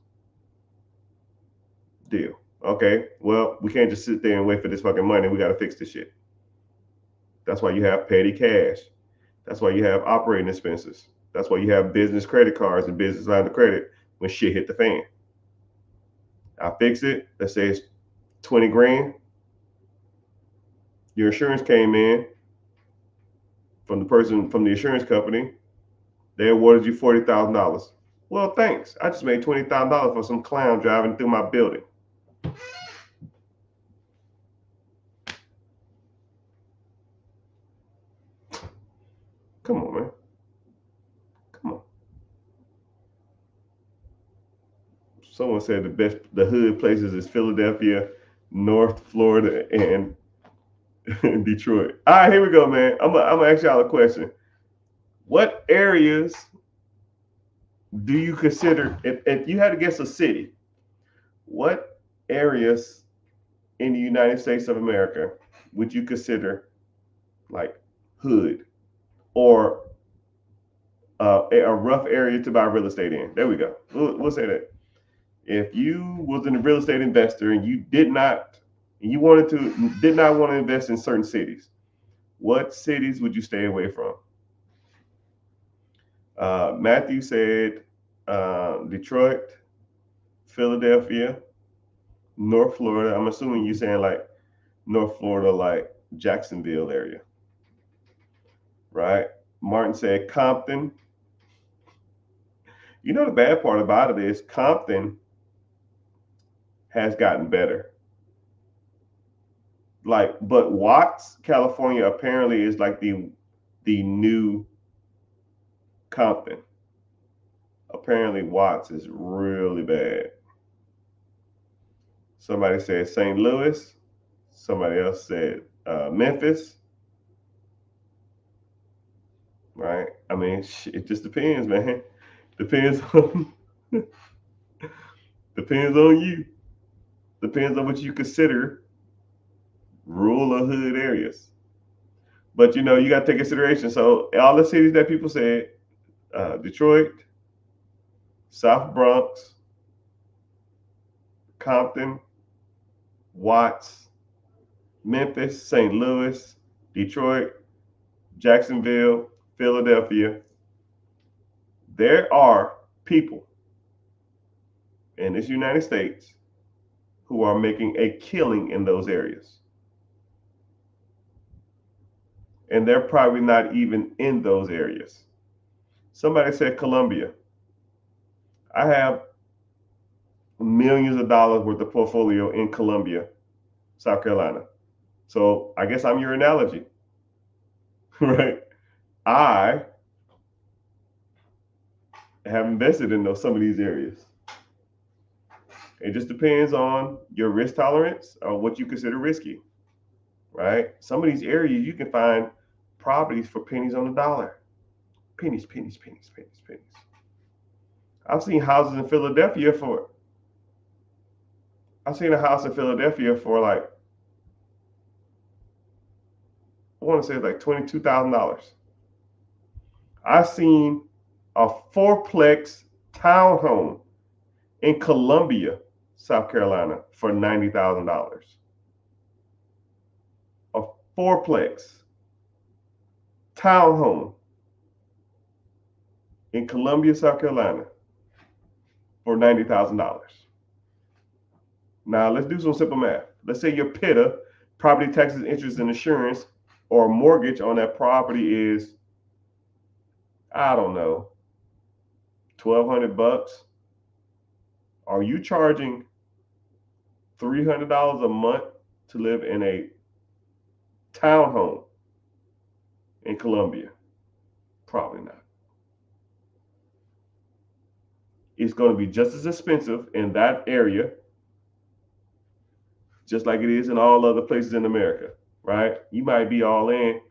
Speaker 1: Deal. Okay. Well, we can't just sit there and wait for this fucking money. We got to fix this shit. That's why you have petty cash. That's why you have operating expenses. That's why you have business credit cards and business line of credit when shit hit the fan. I fix it. Let's say it's 20 grand. Your insurance came in from the insurance company. They awarded you $40,000. Well, thanks. I just made $20,000 for some clown driving through my building. Come on, man. Come on. Someone said the hood places is Philadelphia, North Florida, and Detroit. All right, here we go, man. I'm gonna ask y'all a question. What areas do you consider, if you had to guess a city, what areas in the United States of America would you consider like hood or a rough area to buy real estate in. There we go. We'll say that. If you was a real estate investor and you did not want to invest in certain cities, what cities would you stay away from? Matthew said Detroit, Philadelphia, North Florida. I'm assuming you're saying like North Florida, like Jacksonville area, right? Martin said Compton. You know, the bad part about it is Compton has gotten better. But Watts, California, apparently is like the new Compton. Apparently, Watts is really bad. Somebody said St. Louis. Somebody else said Memphis. Right? I mean, it just depends, man. Depends on depends on you. Depends on what you consider rural or hood areas. But you got to take consideration. So all the cities that people said, Detroit, South Bronx, Compton, Watts, Memphis, St. Louis, Detroit, Jacksonville, Philadelphia. There are people in this United States who are making a killing in those areas. And they're probably not even in those areas. Somebody said Colombia. I have millions of dollars worth of portfolio in Columbia, South Carolina. So I guess I'm your analogy, right? I have invested in some of these areas. It just depends on your risk tolerance or what you consider risky, right? Some of these areas you can find properties for pennies on the dollar. Pennies, pennies, pennies, pennies, pennies. I've seen houses in Philadelphia for like, I want to say like $22,000. I've seen a fourplex townhome in Columbia, South Carolina for $90,000. A fourplex townhome in Columbia, South Carolina for $90,000. Now let's do some simple math. Let's say your PITA, property taxes, interest, and insurance, or mortgage on that property is, I don't know, $1,200. Are you charging $300 a month to live in a townhome in Columbia? Probably not. It's going to be just as expensive in that area, just like it is in all other places in America, right? You might be all in,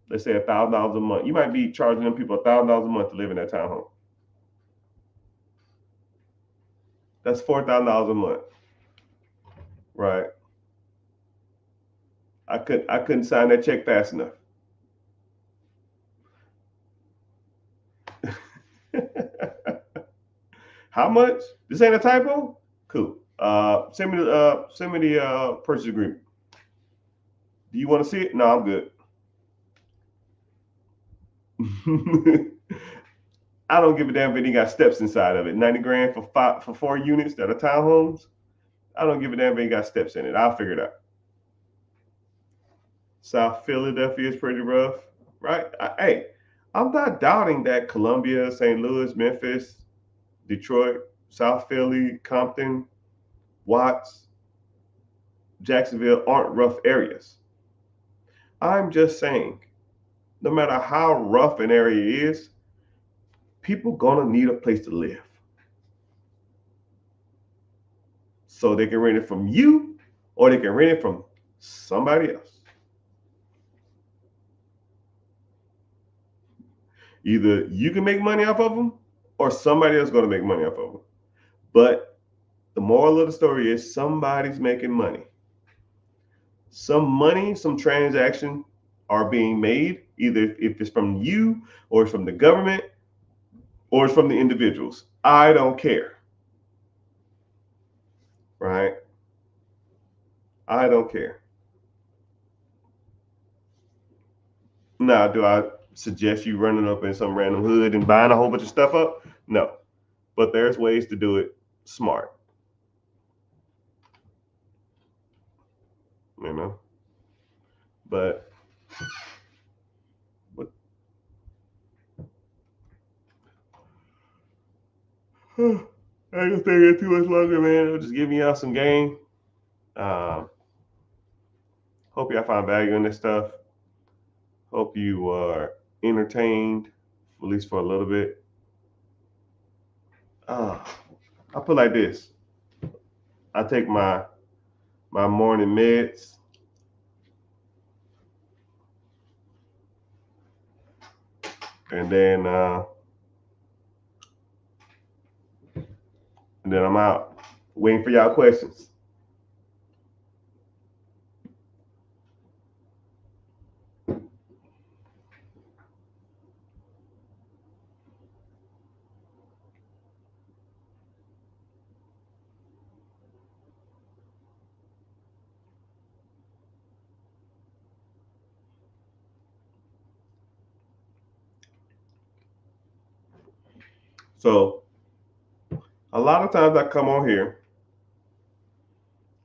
Speaker 1: let's say $1,000 a month. You might be charging them people $1,000 a month to live in that townhome. That's $4,000 a month, right? I couldn't sign that check fast enough. How much? This ain't a typo? Cool. Send me the purchase agreement. Do you want to see it? No, I'm good. I don't give a damn if it got steps inside of it. 90 grand for 4 units that are townhomes. I don't give a damn if it got steps in it. I'll figure it out. South Philadelphia is pretty rough, right? I'm not doubting that Columbia, St. Louis, Memphis, Detroit, South Philly, Compton, Watts, Jacksonville aren't rough areas. I'm just saying, no matter how rough an area is, people gonna need a place to live. So they can rent it from you or they can rent it from somebody else. Either you can make money off of them or somebody else is going to make money off of them. But the moral of the story is somebody's making money. Some money, some transaction are being made, either if it's from you or it's from the government or it's from the individuals. I don't care, right? I don't care. Now, do I suggest you running up in some random hood and buying a whole bunch of stuff up? No, but there's ways to do it smart, you know. But what? I ain't gonna stay here too much longer, man. I'm just giving y'all some game. Um, Hope y'all find value in this stuff. Hope you are entertained, at least for a little bit. Uh, I put like this. I take my morning meds, and then I'm out waiting for y'all questions. So a lot of times I come on here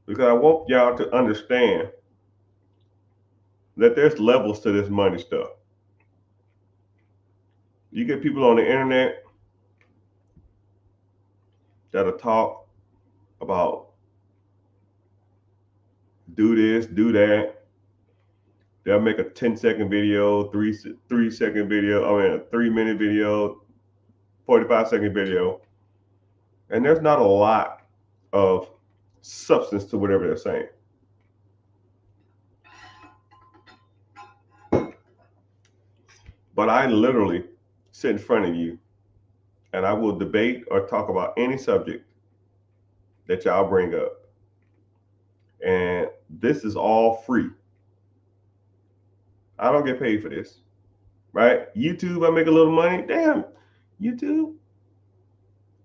Speaker 1: because I want y'all to understand that there's levels to this money stuff. You get people on the internet that'll talk about do this, do that. They'll make a 10-second video, three-second video, a 3-minute video, 45-second video, and there's not a lot of substance to whatever they're saying. But I literally sit in front of you and I will debate or talk about any subject that y'all bring up. And this is all free. I don't get paid for this, right? YouTube, I make a little money. Damn, YouTube,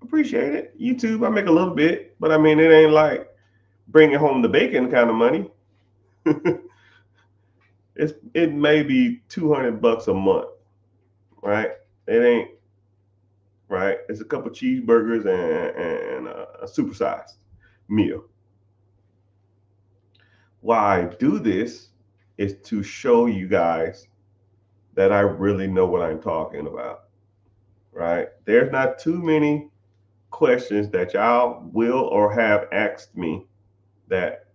Speaker 1: appreciate it. YouTube, I make a little bit, but I mean, it ain't like bringing home the bacon kind of money. It may be $200 a month, right? It ain't right. It's a couple cheeseburgers and a supersized meal. Why I do this is to show you guys that I really know what I'm talking about, right? There's not too many questions that y'all will or have asked me that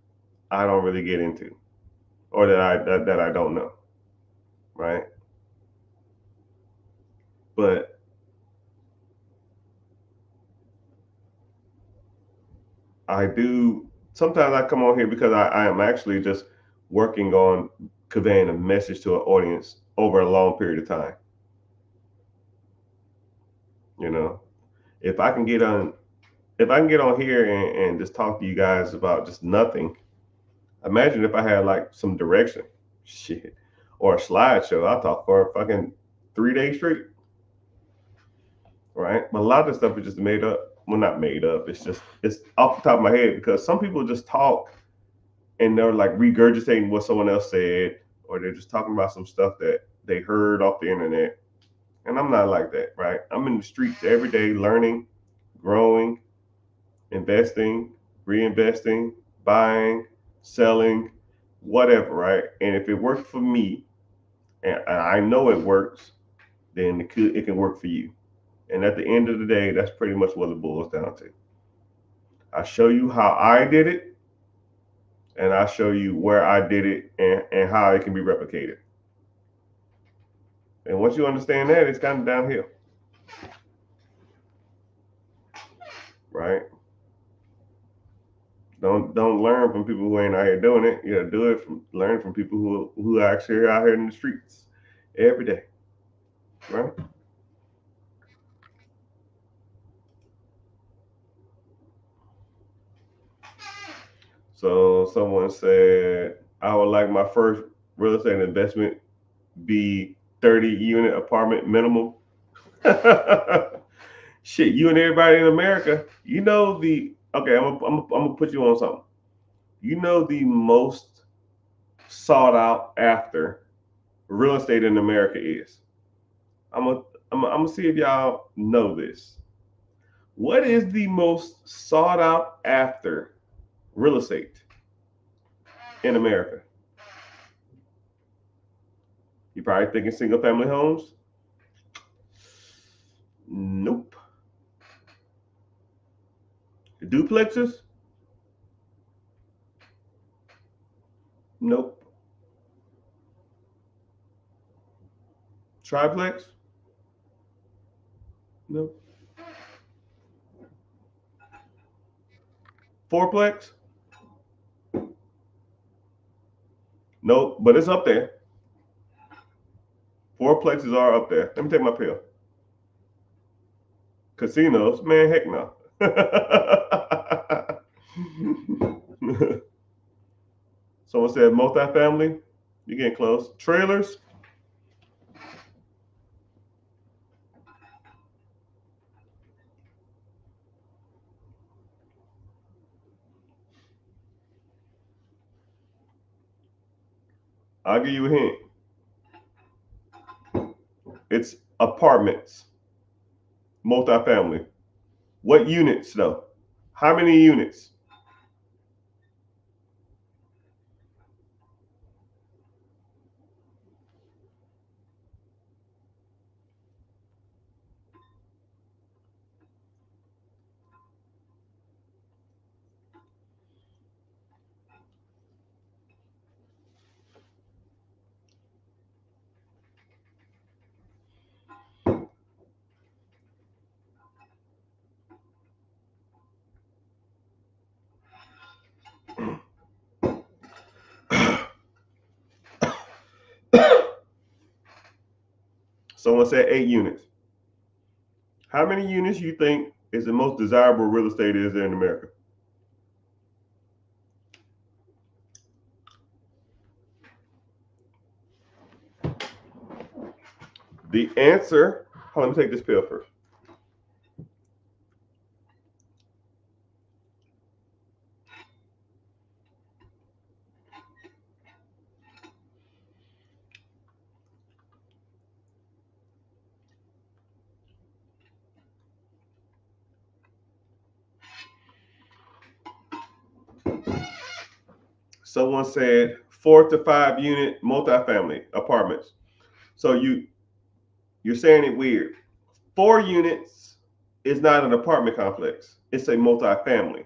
Speaker 1: I don't really get into or that I don't know, right? But I do sometimes I come on here because I am actually just working on conveying a message to an audience over a long period of time. You know, if I can get on if I can get on here and just talk to you guys about just nothing, imagine if I had like some direction, shit, or a slideshow. I'll talk for a fucking 3 days straight, right? But a lot of the stuff is just made up. Well, not made up. It's off the top of my head because some people just talk and they're like regurgitating what someone else said, or they're just talking about some stuff that they heard off the internet. And I'm not like that, right? I'm in the streets every day learning, growing, investing, reinvesting, buying, selling, whatever, right? And if it works for me, and I know it works, then it can work for you. And at the end of the day, that's pretty much what it boils down to. I show you how I did it, and I show you where I did it and how it can be replicated. And once you understand that, it's kind of downhill, right? Don't learn from people who ain't out here doing it. You gotta do it from learn from people who actually are out here in the streets every day, right? So someone said I would like my first real estate investment be 30 unit apartment minimum. Shit, you and everybody in America, you know the okay. I'm gonna put you on something. You know the most sought out after real estate in America is. I'm gonna I'm gonna see if y'all know this. What is the most sought out after real estate in America? You probably thinking single family homes. Nope. Duplexes. Nope. Triplex. Nope. Fourplex. Nope. But it's up there. Fourplexes are up there. Let me take my pill. Casinos, man, heck no. Someone said multifamily. You're getting close. Trailers. I'll give you a hint. It's apartments. Multifamily. What units though? How many units? Someone said 8 units. How many units you think is the most desirable real estate is there in America? The answer, hold on, let me take this pill first. Someone said 4 to 5 unit multifamily apartments. So you're saying it weird. 4 units is not an apartment complex. It's a multifamily.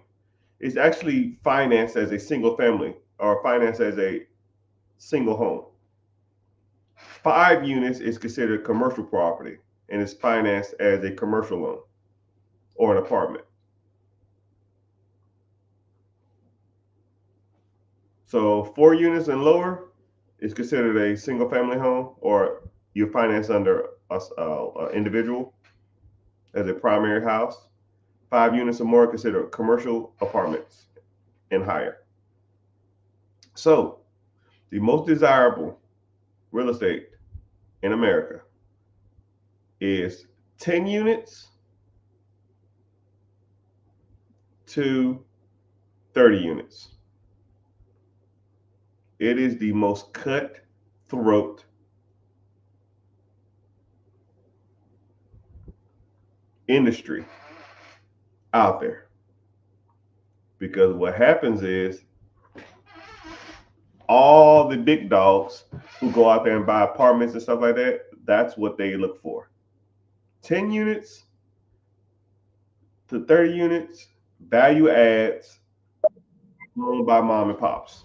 Speaker 1: It's actually financed as a single family or financed as a single home. 5 units is considered commercial property and is financed as a commercial loan or an apartment. So 4 units and lower is considered a single family home, or you finance under a individual as a primary house. 5 units or more are considered commercial apartments and higher. So the most desirable real estate in America is 10 units to 30 units. It is the most cutthroat industry out there, because what happens is all the big dogs who go out there and buy apartments and stuff like that, that's what they look for. 10 units to 30 units, value adds, owned by mom and pops.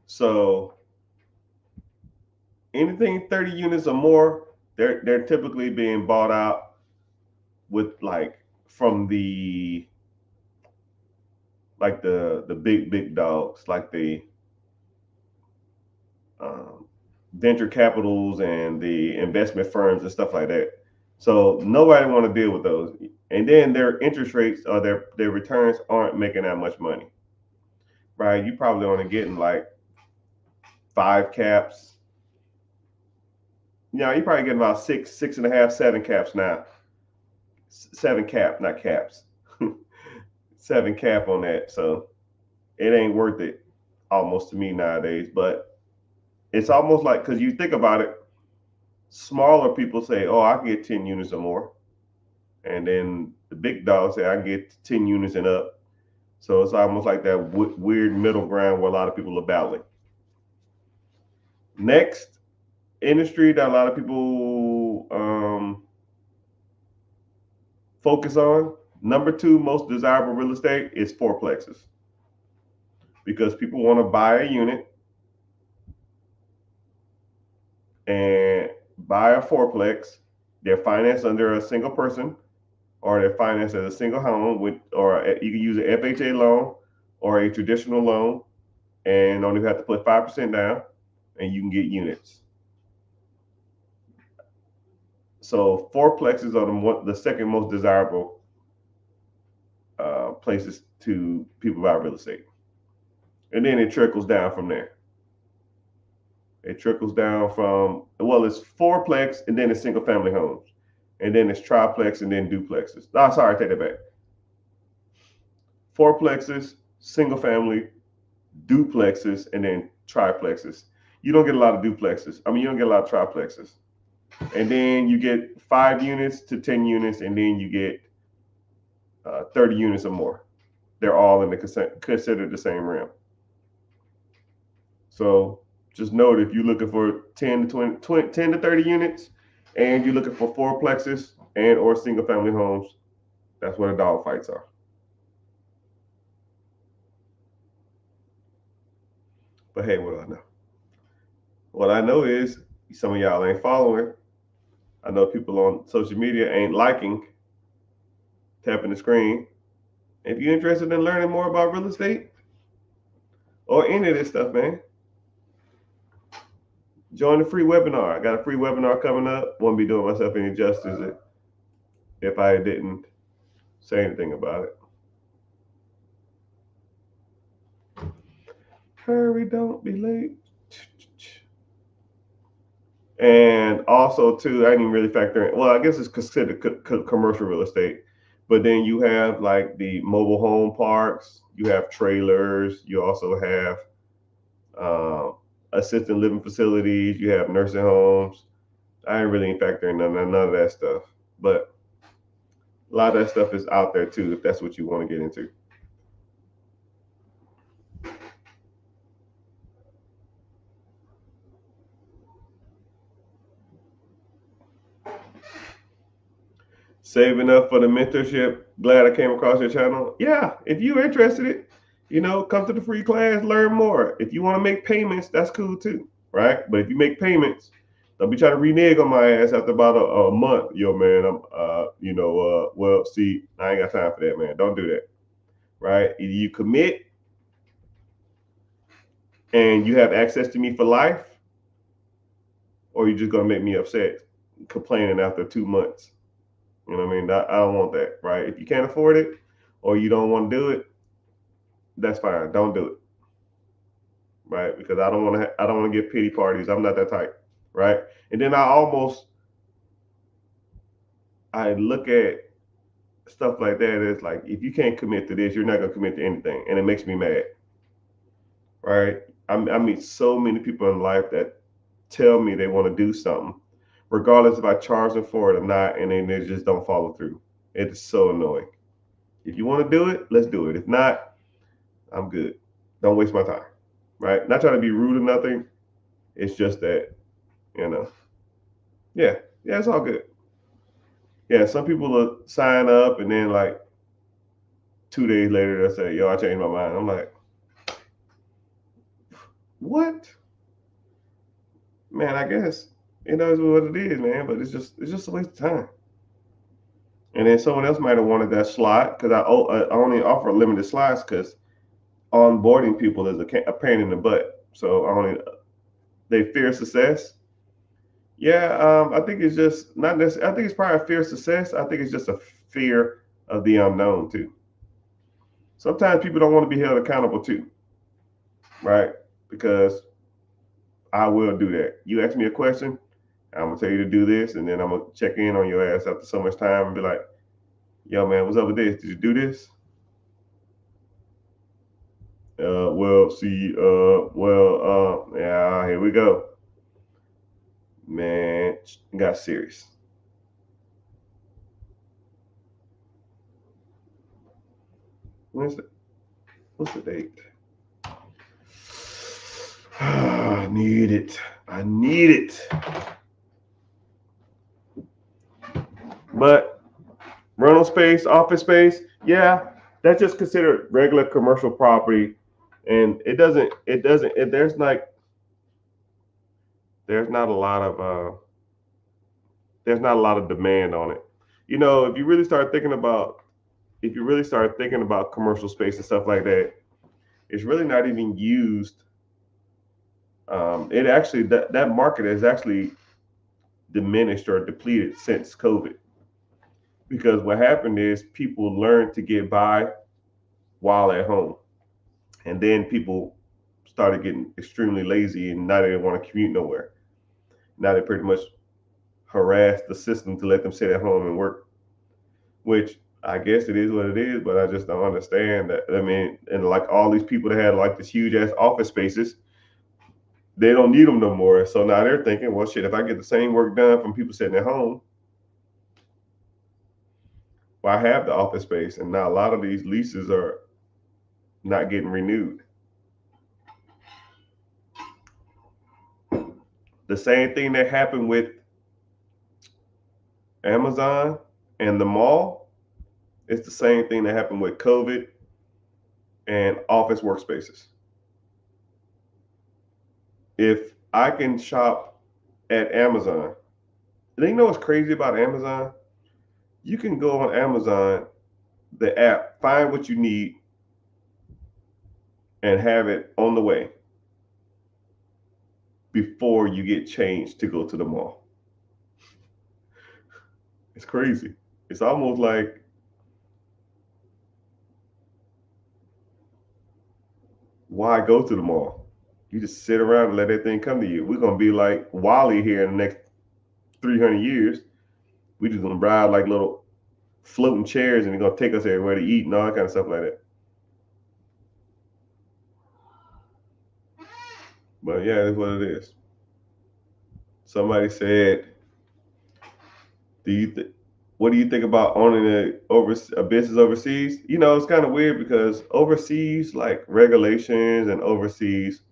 Speaker 1: So anything 30 units or more, they're typically being bought out with like from the big dogs, like the venture capitals and the investment firms and stuff like that. So nobody want to deal with those. and then their interest rates or their returns aren't making that much money, right? You probably only getting like 5 caps. You probably getting about 6.5, 7 caps now. 7 cap, not caps. 7 cap on that. So it ain't worth it almost to me nowadays. But it's almost like, because you think about it, smaller people say, oh, I can get 10 units or more. And then the big dogs say, I can get 10 units and up. So it's almost like that weird middle ground where a lot of people are battling. Next industry that a lot of people focus on, number 2 most desirable real estate is fourplexes, because people want to buy a unit and buy a fourplex. They're financed under a single person, or they're financed as a single home or you can use an FHA loan or a traditional loan, and only have to put 5% down, and you can get units. So fourplexes are the second most desirable places to people buy real estate, and then it trickles down from there. It trickles down from, well, it's fourplex, and then it's single family homes, and then it's triplex, and then duplexes. Oh, sorry, I take that back. Fourplexes, single family, duplexes, and then triplexes. You don't get a lot of duplexes. You don't get a lot of triplexes. And then you get 5 units to 10 units, and then you get 30 units or more. They're all in considered the same realm. So just note, if you're looking for 10 to 30 units, and you're looking for fourplexes and or single family homes, that's where the dog fights are. But hey, what do I know? What I know is some of y'all ain't following. I know people on social media ain't liking, tapping the screen. If you're interested in learning more about real estate or any of this stuff, man, join the free webinar. I got a free webinar coming up. Won't be doing myself any justice if I didn't say anything about it. Hurry, don't be late. And also, too, I didn't even really factor in, well, I guess it's considered commercial real estate. But then you have like the mobile home parks, you have trailers, you also have assisted living facilities, you have nursing homes. I didn't really factor in none of that stuff. But a lot of that stuff is out there too, if that's what you want to get into. Saving up for the mentorship. Glad I came across your channel. Yeah, if you're interested, come to the free class, learn more. If you want to make payments, that's cool too, right? But if you make payments, don't be trying to renege on my ass after about a month. Yo, man, well, see, I ain't got time for that, man. Don't do that, right? Either you commit and you have access to me for life, or you're just gonna make me upset, complaining after 2 months. You know what I mean? I don't want that, right? If you can't afford it or you don't want to do it, that's fine. Don't do it, right? Because I don't want to get pity parties. I'm not that type, right? And then I look at stuff like that as like, if you can't commit to this, you're not gonna commit to anything, and it makes me mad, right? I meet so many people in life that tell me they want to do something, regardless if I charge them for it or not, and then they just don't follow through. It is so annoying. If you want to do it, let's do it. If not, I'm good. Don't waste my time, right? Not trying to be rude or nothing. It's just that, yeah, it's all good. Yeah, some people will sign up and then like 2 days later they'll say, yo, I changed my mind. I'm like, what? Man, I guess it knows what it is, man, but it's just a waste of time. And then someone else might have wanted that slot, because I only offer limited slots, because onboarding people is a pain in the butt. So they fear success. Yeah, I think it's just not necessarily. I think it's probably a fear of success. I think it's just a fear of the unknown too. Sometimes people don't want to be held accountable too, right? Because I will do that. You ask me a question, I'm gonna tell you to do this, and then I'm gonna check in on your ass after so much time and be like, "Yo, man, what's up with this? Did you do this?" Yeah, here we go, man. Got serious. When's the What's the date? I need it. I need it. But rental space, office space, yeah, that's just considered regular commercial property, and there's not a lot of there's not a lot of demand on it. You know, if you really start thinking about commercial space and stuff like that, it's really not even used. It actually that market has actually diminished or depleted since COVID, because what happened is people learned to get by while at home, and then people started getting extremely lazy, and now they don't want to commute nowhere. Now they pretty much harass the system to let them sit at home and work, which I guess it is what it is, but I just don't understand that. I mean, and like all these people that had like this huge ass office spaces, they don't need them no more. So now they're thinking, well, shit, if I get the same work done from people sitting at home, well, I have the office space. And now a lot of these leases are not getting renewed. The same thing that happened with Amazon and the mall, it's the same thing that happened with COVID and office workspaces. If I can shop at Amazon, and you know what's crazy about Amazon? You can go on Amazon, the app, find what you need, and have it on the way before you get changed to go to the mall. It's crazy. It's almost like, why go to the mall? You just sit around and let everything come to you. We're gonna be like Wally here in the next 300 years. We just gonna ride like little floating chairs, and they're gonna take us everywhere to eat and all that kind of stuff like that. But yeah, that's what it is. Somebody said, "Do you what do you think about owning a business overseas?" You know, it's kind of weird because overseas, like regulations and overseas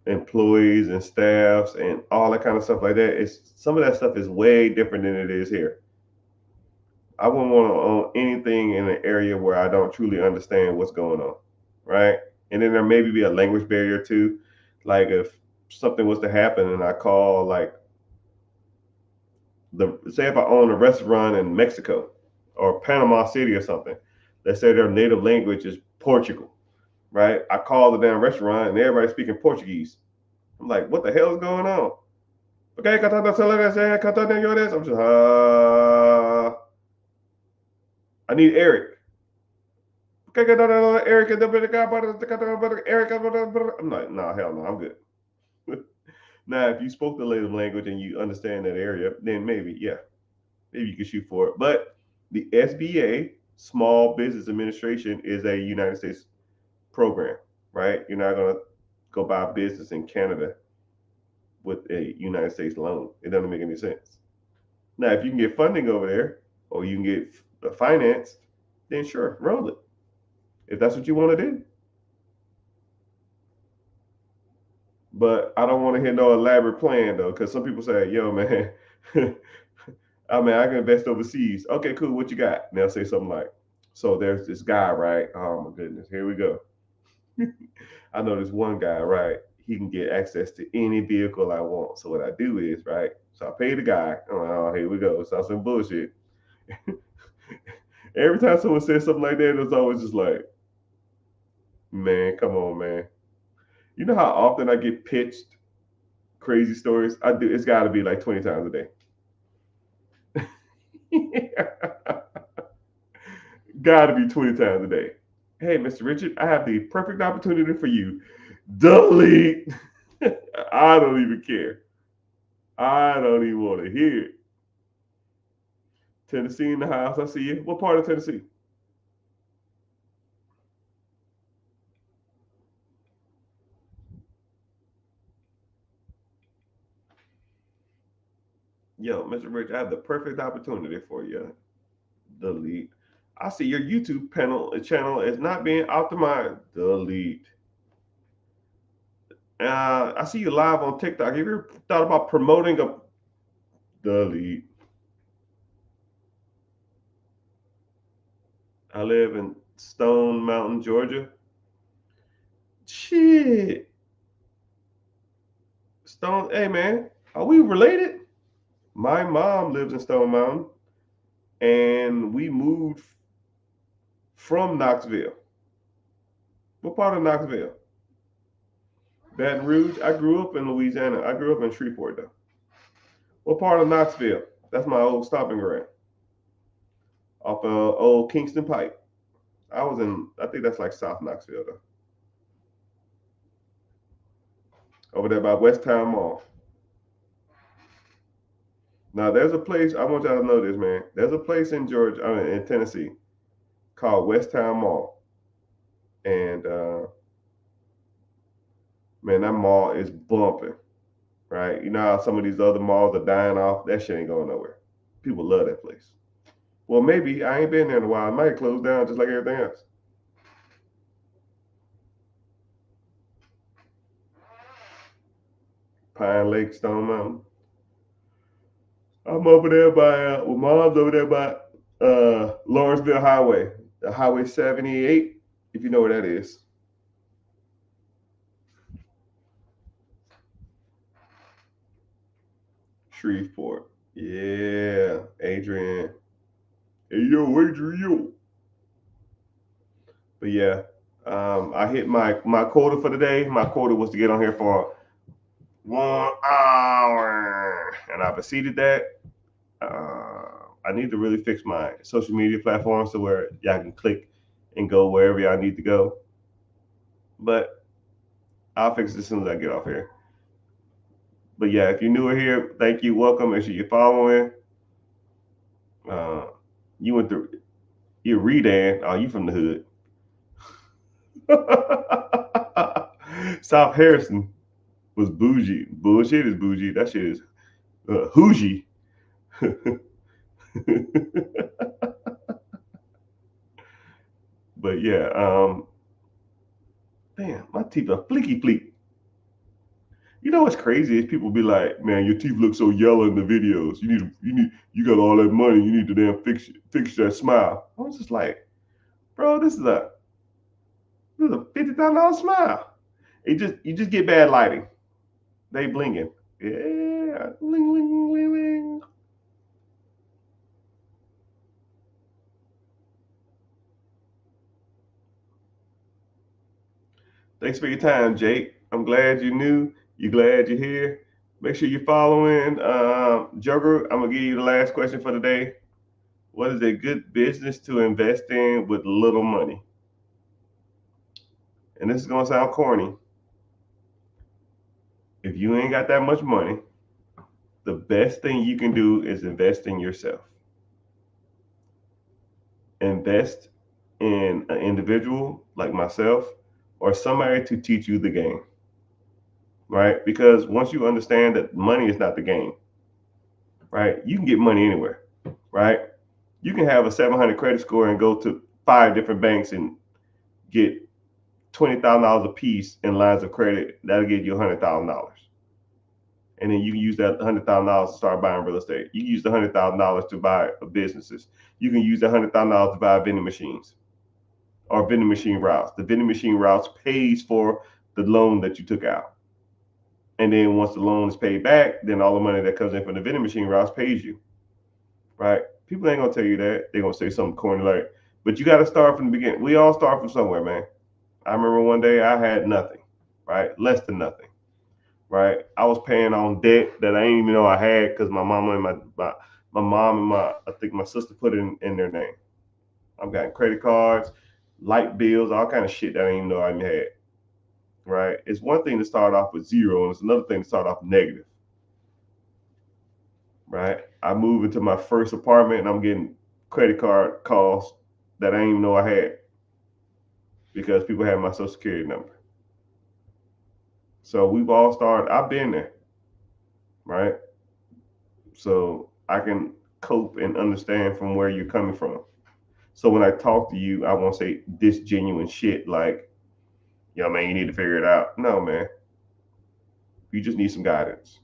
Speaker 1: employees and staffs and all that kind of stuff like that, it's some of that stuff is way different than it is here. I wouldn't want to own anything in an area where I don't truly understand what's going on, right? And then there maybe be a language barrier too. Like if something was to happen and I call like the say if I own a restaurant in Mexico or Panama City or something, let's say their native language is Portugal, right? I call the damn restaurant and everybody's speaking Portuguese. I'm like, what the hell is going on? Okay, I'm just I need Eric. Okay, Eric, Eric. I'm like, no, hell no, I'm good. Now, if you spoke the native language and you understand that area, then maybe, yeah, maybe you can shoot for it. But the SBA, Small Business Administration, is a United States program, right? You're not gonna go buy a business in Canada with a United States loan. It doesn't make any sense. Now, if you can get funding over there or you can get financed, then sure, roll it. If that's what you want to do. But I don't want to hear no elaborate plan though, because some people say, "Yo, man, I mean, I can invest overseas." Okay, cool. What you got? And they'll say something like, "So there's this guy, right? Oh my goodness, here we go. I know this one guy, right? He can get access to any vehicle I want. So what I do is, right? So I pay the guy. Oh, here we go. Sounds some bullshit. Every time someone says something like that, it's always just like, man, come on, man. You know how often I get pitched crazy stories? I do. It's got to be like 20 times a day. Gotta be 20 times a day. Hey, Mr. Richard, I have the perfect opportunity for you. Delete. I don't even care. I don't even want to hear it. Tennessee in the house. I see you. What part of Tennessee? Yo, Mr. Rich, I have the perfect opportunity for you. Delete. I see your YouTube channel is not being optimized. Delete. I see you live on TikTok. Have you ever thought about promoting a delete? I live in Stone Mountain, Georgia. Shit. Stone, hey man, are we related? My mom lives in Stone Mountain and we moved from Knoxville. What part of Knoxville? Baton Rouge. I grew up in Louisiana. I grew up in Shreveport though. What part of Knoxville? That's my old stomping ground. Off old Kingston Pike. I was in. I think that's like South Knoxville though. Over there by West Town Mall. Now there's a place. I want y'all to know this, man. There's a place in Georgia, in Tennessee, called West Town Mall, and man, that mall is bumping. Right? You know how some of these other malls are dying off? That shit ain't going nowhere. People love that place. Well, maybe I ain't been there in a while. It might close down just like everything else. Pine Lake, Stone Mountain. I'm over there by, well, mom's over there by Lawrenceville Highway, the Highway 78, if you know where that is. Shreveport. Yeah, Adrian. Hey, yo, Adrian. But yeah, I hit my quota for the day. My quota was to get on here for 1 hour, and I've exceeded that. I need to really fix my social media platforms to where y'all can click and go wherever y'all need to go. But I'll fix it as soon as I get off here. But yeah, if you're newer here, thank you, welcome. Make sure you're following. Uh, you went through, you're Redan. Oh, you from the hood. South Harrison was bougie. Bullshit is bougie. That shit is hougie. But yeah, damn, my teeth are fleeky fleek. You know what's crazy is people be like, "Man, your teeth look so yellow in the videos. You got all that money. You need to damn fix that smile." I was just like, "Bro, this is a $50,000 smile. You just get bad lighting. They blinging. Yeah, bling bling bling bling." Thanks for your time, Jake. I'm glad you knew. You're glad you're here. Make sure you're following. Joker, I'm gonna give you the last question for the day. What is a good business to invest in with little money? And this is gonna sound corny. If you ain't got that much money, the best thing you can do is invest in yourself. Invest in an individual like myself or somebody to teach you the game, right? Because once you understand that money is not the game, right? You can get money anywhere, right? You can have a 700 credit score and go to 5 different banks and get $20,000 a piece in lines of credit. That'll get you $100,000. And then you can use that $100,000 to start buying real estate. You can use the $100,000 to buy businesses. You can use the $100,000 to buy vending machines or vending machine routes. The vending machine routes pays for the loan that you took out. And then once the loan is paid back, then all the money that comes in from the vending machine routes pays you, right? People ain't gonna tell you that. They're gonna say something corny like, but you got to start from the beginning. We all start from somewhere, man. I remember one day I had nothing, right? Less than nothing, right? I was paying on debt that I didn't even know I had because my mama and my mom and I think my sister put it in their name. I've got credit cards, light bills, all kind of shit that I didn't even know I even had. Right? It's one thing to start off with zero, and it's another thing to start off negative. Right? I moved into my first apartment, and I'm getting credit card calls that I didn't even know I had because people had my social security number. So we've all started. I've been there, right? So I can cope and understand from where you're coming from. So when I talk to you, I won't say this genuine shit like, yo, man, you need to figure it out. No, man. You just need some guidance.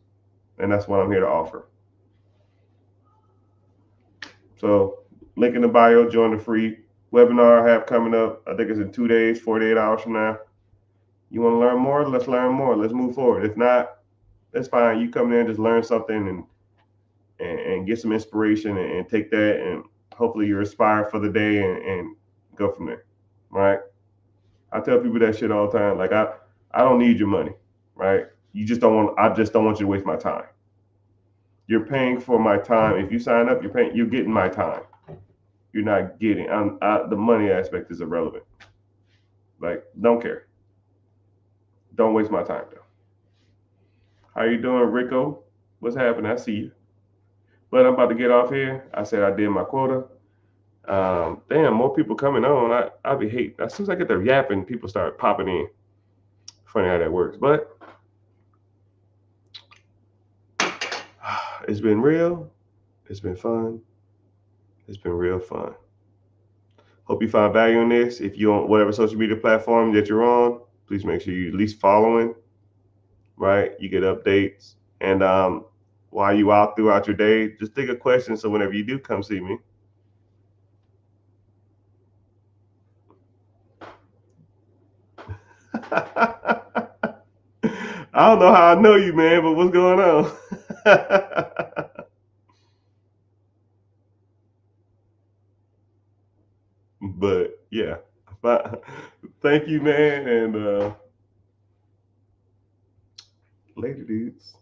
Speaker 1: And that's what I'm here to offer. So link in the bio, join the free webinar I have coming up. I think it's in 2 days, 48 hours from now. You want to learn more? Let's learn more. Let's move forward. If not, that's fine. You come in and just learn something and get some inspiration and take that and hopefully you're inspired for the day and go from there. Right? I tell people that shit all the time. Like I don't need your money, right? You just don't want. I just don't want you to waste my time. You're paying for my time. If you sign up, you're getting my time. You're not getting. The money aspect is irrelevant. Like, don't care. Don't waste my time though. How you doing, Rico? What's happening? I see you. But I'm about to get off here. I said I did my quota. Damn, more people coming on. I be hate. As soon as I get the yapping, people start popping in. Funny how that works, but it's been real. It's been fun. It's been real fun. Hope you found value in this. If you're on whatever social media platform that you're on, please make sure you at least following, right? You get updates. And while you out throughout your day, just think of questions so whenever you do come see me. I don't know how I know you, man, but what's going on? But yeah, thank you, man, and later, dudes.